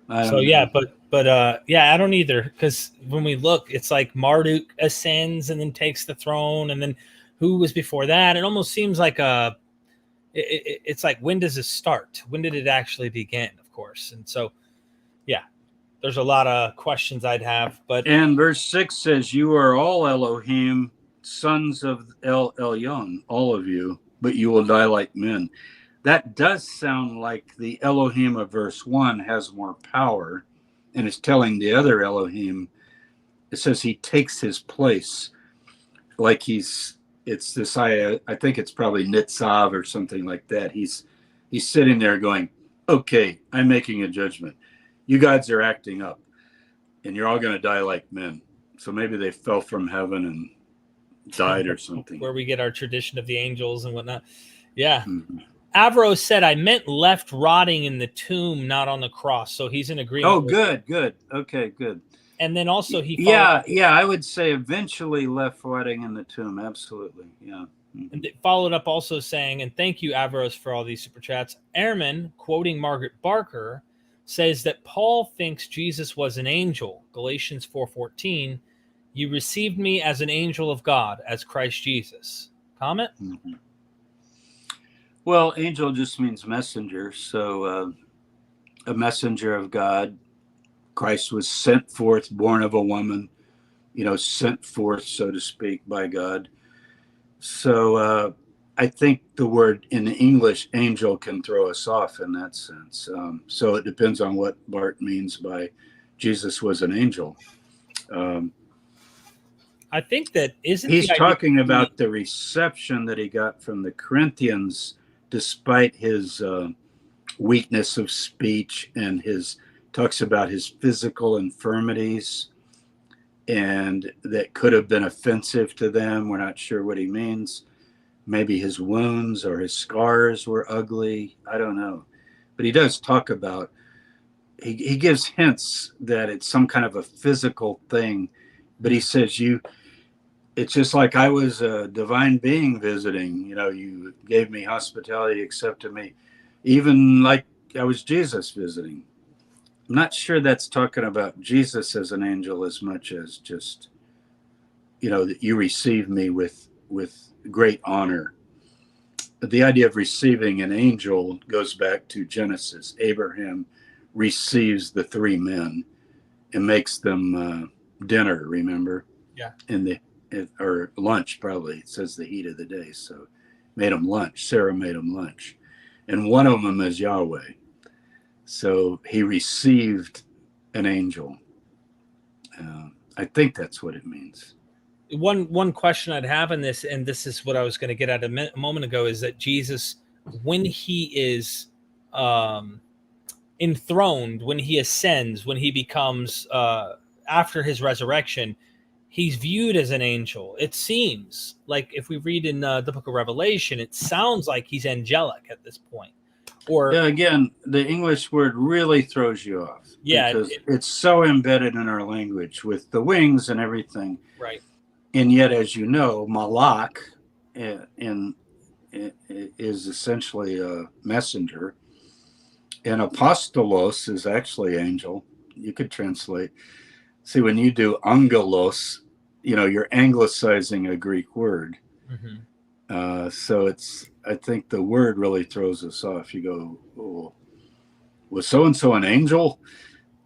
I So don't yeah, know. but yeah, I don't either, because when we look, it's like Marduk ascends and then takes the throne, and then who was before that? It almost seems like it's like, when does this start? When did it actually begin? Of course, and so yeah, there's a lot of questions I'd have, but And verse 6 says, "You are all Elohim, sons of El Elyon, all of you, but you will die like men." That does sound like the Elohim of verse 1 has more power and is telling the other Elohim, it says he takes his place, like it's this, I think it's probably Nitzav or something like that. He's sitting there going, okay, I'm making a judgment. You gods are acting up and you're all going to die like men. So maybe they fell from heaven and died or something. Where we get our tradition of the angels and whatnot. Yeah. Mm-hmm. Avro said, I meant left rotting in the tomb, not on the cross. So he's in agreement. Oh, good. Okay, good. And then also he yeah, I would say eventually left rotting in the tomb. Absolutely. Yeah. Mm-hmm. And followed up also saying, and thank you, Avros, for all these super chats. Ehrman, quoting Margaret Barker, says that Paul thinks Jesus was an angel. Galatians 4:14, you received me as an angel of God, as Christ Jesus. Comment? Mm-hmm. Well, angel just means messenger. So a messenger of God. Christ was sent forth, born of a woman, sent forth, so to speak, by God. So I think the word in English, angel, can throw us off in that sense. So it depends on what Bart means by Jesus was an angel. I think that he's talking about the reception that he got from the Corinthians, despite his weakness of speech, and talks about his physical infirmities, and that could have been offensive to them. We're not sure what he means. Maybe his wounds or his scars were ugly. I don't know. But he does talk about, he gives hints that it's some kind of a physical thing. But he says, it's just like I was a divine being visiting. You gave me hospitality, accepted me, even like I was Jesus visiting. I'm not sure that's talking about Jesus as an angel as much as just, that you receive me with great honor. The idea of receiving an angel goes back to Genesis. Abraham receives the three men and makes them dinner, remember? Yeah. Or lunch, probably. It says the heat of the day. So made them lunch. Sarah made them lunch. And one of them is Yahweh. So he received an angel. I think that's what it means. One question I'd have in this, and this is what I was going to get at a moment ago, is that Jesus, when he is enthroned, when he ascends, when he becomes, after his resurrection, he's viewed as an angel. It seems like, if we read in the book of Revelation, it sounds like he's angelic at this point. Or again, the English word really throws you off. Yeah, because it's so embedded in our language with the wings and everything. Right. And yet, as you know, malak is essentially a messenger, and apostolos is actually angel. You could translate. See, when you do angelos, you're anglicizing a Greek word. Mm-hmm. So I think the word really throws us off. You go, oh, was so-and-so an angel?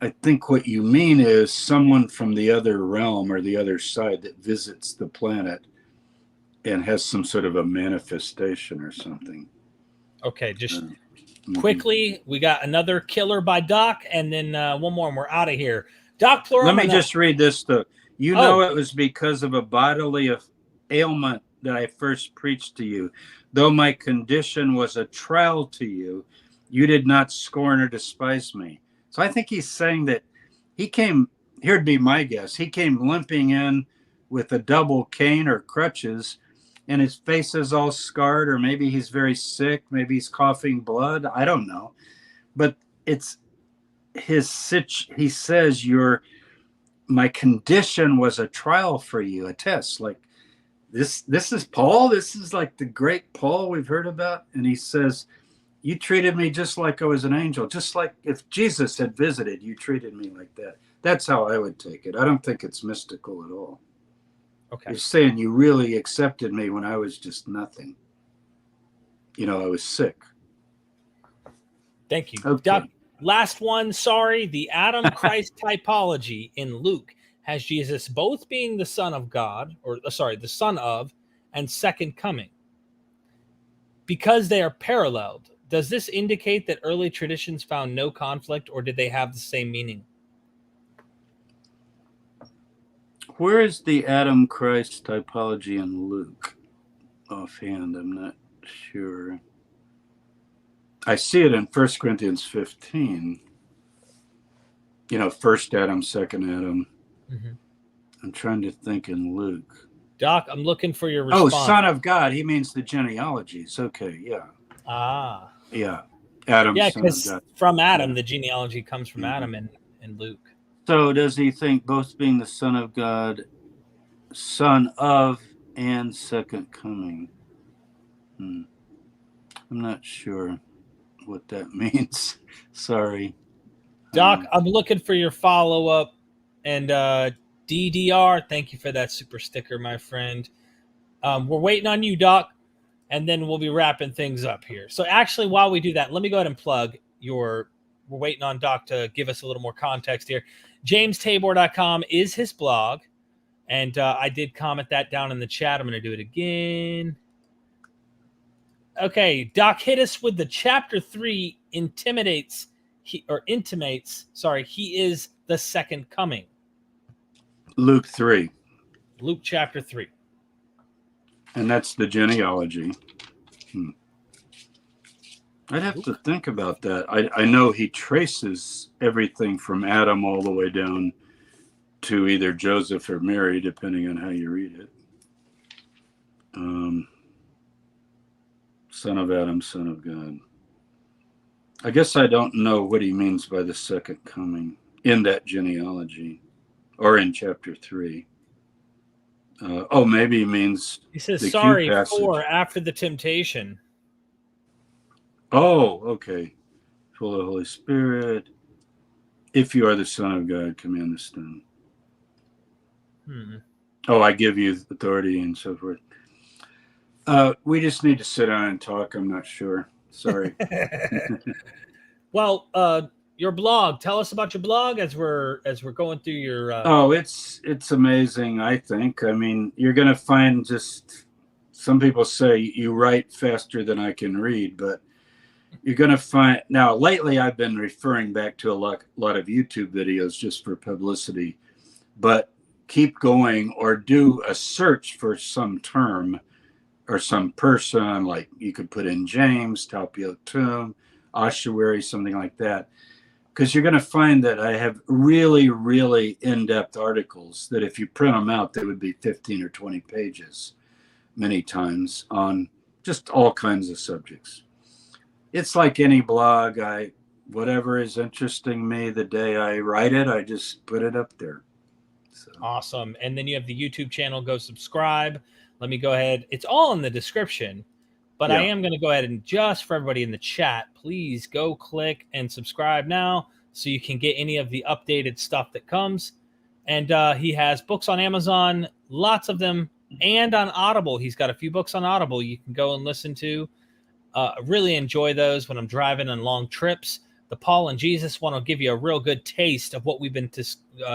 I think what you mean is someone from the other realm or the other side that visits the planet and has some sort of a manifestation or something. Okay, just quickly, we got another killer by Doc, and then one more, and we're out of here. Doc Plural. Let me just read this, though. It was because of a bodily ailment that I first preached to you. Though my condition was a trial to you, you did not scorn or despise me. So I think he's saying that he came, here'd be my guess, he came limping in with a double cane or crutches, and his face is all scarred, or maybe he's very sick, maybe he's coughing blood, I don't know. But it's he says, my condition was a trial for you, a test, like this is Paul. This is like the great Paul we've heard about. And he says, you treated me just like I was an angel, just like if Jesus had visited, you treated me like that. That's how I would take it. I don't think it's mystical at all. Okay. You're saying you really accepted me when I was just nothing. I was sick. Thank you. Okay. Doc, last one. Sorry. The Adam Christ typology in Luke has Jesus both being the Son of God, the Son of, and second coming. Because they are paralleled, does this indicate that early traditions found no conflict, or did they have the same meaning? Where is the Adam Christ typology in Luke? Offhand, I'm not sure. I see it in 1 Corinthians 15. First Adam, second Adam. Mm-hmm. I'm trying to think in Luke. Doc, I'm looking for your response. Oh, Son of God. He means the genealogies. Okay, yeah. Ah. Yeah. Adam, yeah, Son of because God. from Adam, the genealogy comes from Adam in Luke. So does he think both being the Son of God, Son of, and second coming? I'm not sure what that means. Sorry. Doc, I'm looking for your follow-up. And DDR, thank you for that super sticker, my friend. We're waiting on you, Doc, and then we'll be wrapping things up here. So actually, while we do that, let me go ahead and plug we're waiting on Doc to give us a little more context here. JamesTabor.com is his blog, and I did comment that down in the chat. I'm going to do it again. Okay, Doc, hit us with the chapter 3 intimates, he is the second coming. Luke 3. Luke chapter 3. And that's the genealogy. I'd have to think about that. I know he traces everything from Adam all the way down to either Joseph or Mary, depending on how you read it. Son of Adam, Son of God. I guess I don't know what he means by the second coming in that genealogy or in chapter 3. Maybe he means he says, the sorry, Q passage. 4 after the temptation. Oh, okay. Full of the Holy Spirit. If you are the Son of God, command the stone. Oh, I give you authority and so forth. We just need to sit down and talk. I'm not sure. Sorry. Well, your blog. Tell us about your blog as we're going through your. It's amazing. I think. I mean, you're going to find just some people say you write faster than I can read, but you're going to find now. Lately, I've been referring back to a lot of YouTube videos just for publicity, but keep going or do a search for some term or some person, like you could put in James, Talpio Tomb, ossuary, something like that. Because you're going to find that I have really, really in-depth articles that if you print them out, they would be 15 or 20 pages many times on just all kinds of subjects. It's like any blog. Whatever is interesting me the day I write it, I just put it up there. So. Awesome. And then you have the YouTube channel. Go subscribe. Let me go ahead. It's all in the description, but I am going to go ahead and just for everybody in the chat, please go click and subscribe now so you can get any of the updated stuff that comes. And he has books on Amazon, lots of them, and on Audible. He's got a few books on Audible you can go and listen to. Really enjoy those when I'm driving on long trips. The Paul and Jesus one will give you a real good taste of what we've been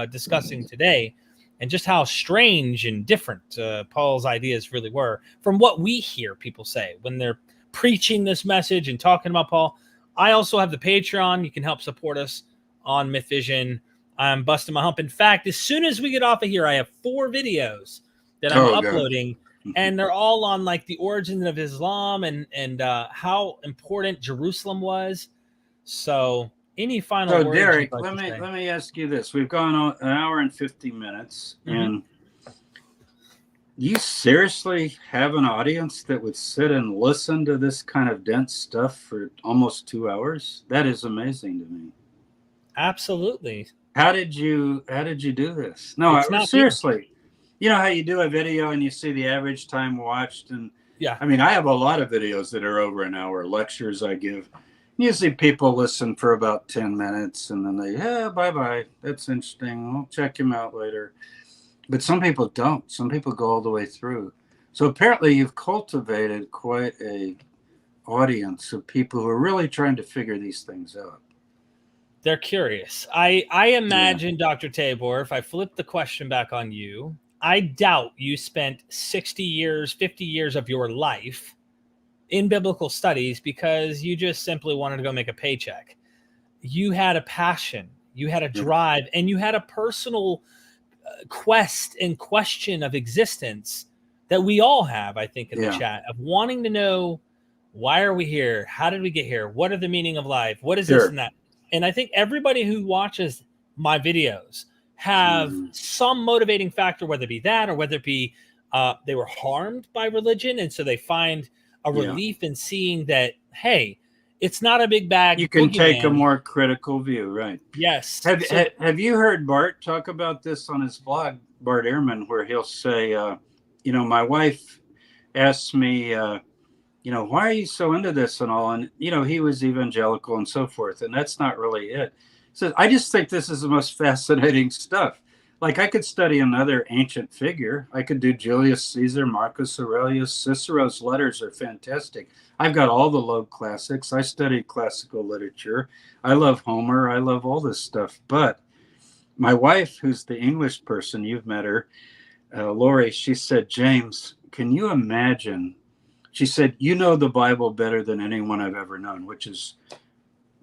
discussing today. And just how strange and different Paul's ideas really were from what we hear people say when they're preaching this message and talking about Paul. I also have the Patreon. You can help support us on Myth Vision. I'm busting my hump. In fact, as soon as we get off of here, I have 4 videos that I'm uploading, and they're all on like the origins of Islam and how important Jerusalem was. So any final words? Derek, let me ask you this. We've gone on an hour and 50 minutes, and you seriously have an audience that would sit and listen to this kind of dense stuff for almost 2 hours? That is amazing to me. Absolutely. How did you do this? No, seriously. You know how you do a video and you see the average time watched, and Yeah. I mean, I have a lot of videos that are over an hour, lectures I give. Usually people listen for about 10 minutes and then they, yeah, bye-bye. That's interesting. I'll check him out later. But some people don't. Some people go all the way through. So apparently you've cultivated quite a audience of people who are really trying to figure these things out. They're curious. I Yeah. imagine, Dr. Tabor, if I flip the question back on you, I doubt you spent 60 years, 50 years of your life in biblical studies because you just simply wanted to go make a paycheck. You had a passion, you had a Yeah. drive, and you had a personal quest and question of existence that we all have, I think, in the Yeah. chat, of wanting to know, why are we here? How did we get here? What are the meaning of life? What is this Sure. and that? And I think everybody who watches my videos have some motivating factor, whether it be that or whether it be they were harmed by religion. And so they find a Yeah. relief in seeing that, hey, it's not a big bag. You can take a boogeyman. more critical view, right? Yes. Have you heard Bart talk about this on his blog, Bart Ehrman, where he'll say, you know, my wife asked me, you know, why are you so into this and all? And, you know, he was evangelical and so forth. And that's not really it. So I just think this is the most fascinating stuff. Like I could study another ancient figure. I could do Julius Caesar, Marcus Aurelius. Cicero's letters are fantastic. I've got all the Loeb classics. I studied classical literature. I love Homer. I love all this stuff. But my wife, who's the English person, you've met her, Lori, she said, James, can you imagine? She said, you know the Bible better than anyone I've ever known, which is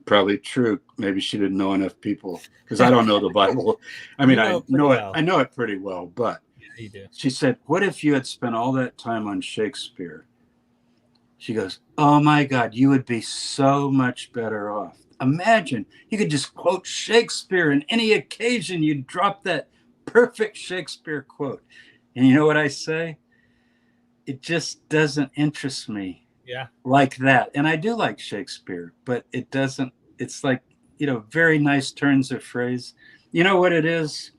probably true. Maybe she didn't know enough people because I don't know the Bible. I mean, I know it pretty well, but yeah, you do. She said, what if you had spent all that time on Shakespeare? She goes, oh my God, you would be so much better off. Imagine you could just quote Shakespeare in any occasion. You'd drop that perfect Shakespeare quote. And you know what I say? It just doesn't interest me like that. And I do like Shakespeare, but it doesn't, it's like, you know, very nice turns of phrase. You know what it is?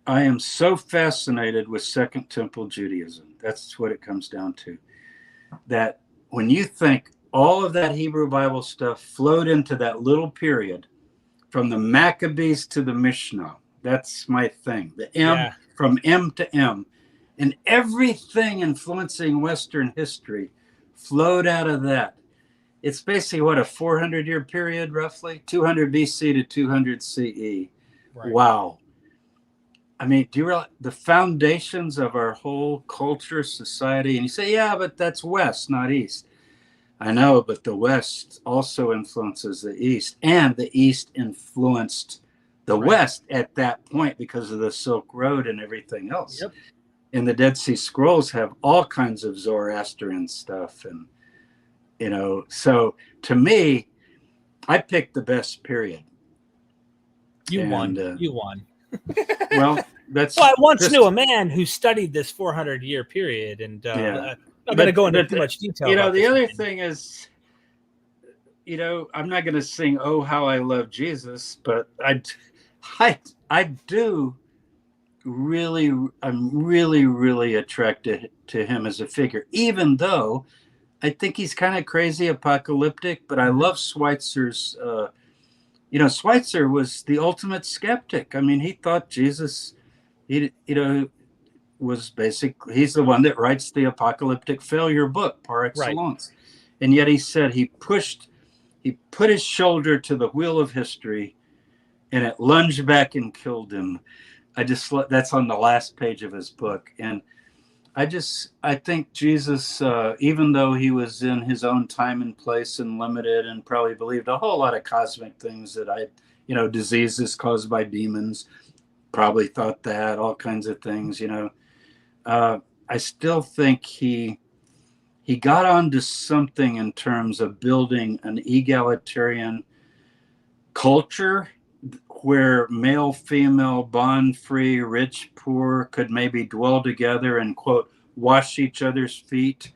I am so fascinated with Second Temple Judaism. That's what it comes down to. That when you think all of that Hebrew Bible stuff flowed into that little period from the Maccabees to the Mishnah, that's my thing. The M, from M to M. And everything influencing Western history flowed out of that. It's basically what, a 400-year period, roughly? 200 BC to 200 CE. Right. Wow. I mean, do you realize the foundations of our whole culture, society? And you say, yeah, but that's West, not East. I know, but the West also influences the East. And the East influenced the West at that point because of the Silk Road and everything else. Yep. And the Dead Sea Scrolls have all kinds of Zoroastrian stuff. And, you know, so to me, I picked the best period. You won. You won. Well, that's. Well, I once knew a man who studied this 400-year period, and I'm not going to go into too much detail. You know, the other thing is, you know, I'm not going to sing "Oh How I Love Jesus," but I do really, I'm really attracted to him as a figure, even though I think he's kind of crazy, apocalyptic. But I love Schweitzer's. You know, Schweitzer was the ultimate skeptic. I mean, he thought Jesus, was basically, he's the one that writes the apocalyptic failure book par excellence. Right. And yet he said he put his shoulder to the wheel of history and it lunged back and killed him. That's on the last page of his book. And I think Jesus, even though he was in his own time and place and limited and probably believed a whole lot of cosmic things that diseases caused by demons, probably thought that, all kinds of things, I still think he got onto something in terms of building an egalitarian culture where male, female, bond free, rich, poor could maybe dwell together and, quote, wash each other's feet.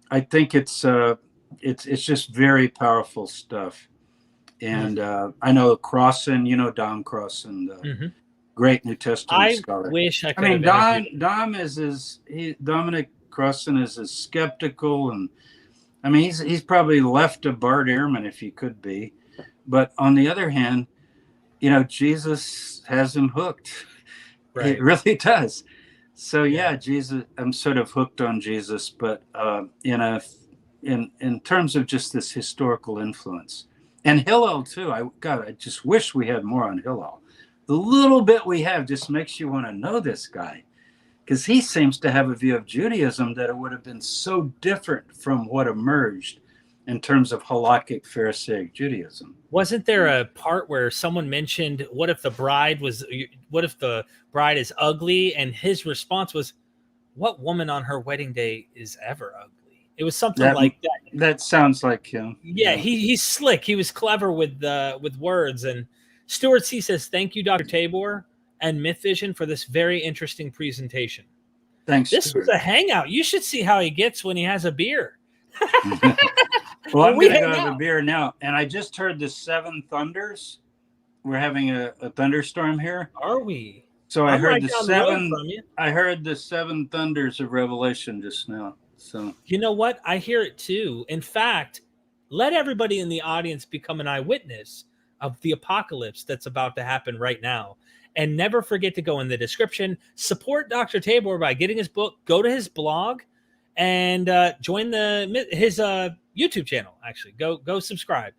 I think it's just very powerful stuff. And I know Crossan, Don Crossan, Great New Testament I scholar. wish I I could mean, have interviewed. Dominic Crossan is as skeptical, and I mean, he's probably left a Bart Ehrman if he could be, but on the other hand, Jesus has him hooked. Right. It really does. So Yeah. Jesus, I'm sort of hooked on Jesus, but in terms of just this historical influence, and Hillel too. I just wish we had more on Hillel. The little bit we have just makes you want to know this guy, because he seems to have a view of Judaism that it would have been so different from what emerged in terms of halakhic Pharisaic Judaism. Wasn't there a part where someone mentioned, what if the bride is ugly? And his response was, what woman on her wedding day is ever ugly? It was something like that. That sounds like him. Yeah, he's slick. He was clever with words. And Stuart C says, thank you, Dr. Tabor and Myth Vision, for this very interesting presentation. Thanks. This Stuart. was a hangout. You should see how he gets when he has a beer. Well, I'm going to go have a beer now. And I just heard the 7 thunders. We're having a thunderstorm here. Are we? So I heard I heard the 7 thunders of Revelation just now. So you know what? I hear it too. In fact, let everybody in the audience become an eyewitness of the apocalypse that's about to happen right now. And never forget to go in the description, support Dr. Tabor by getting his book, go to his blog, and join his YouTube channel. Actually, go subscribe.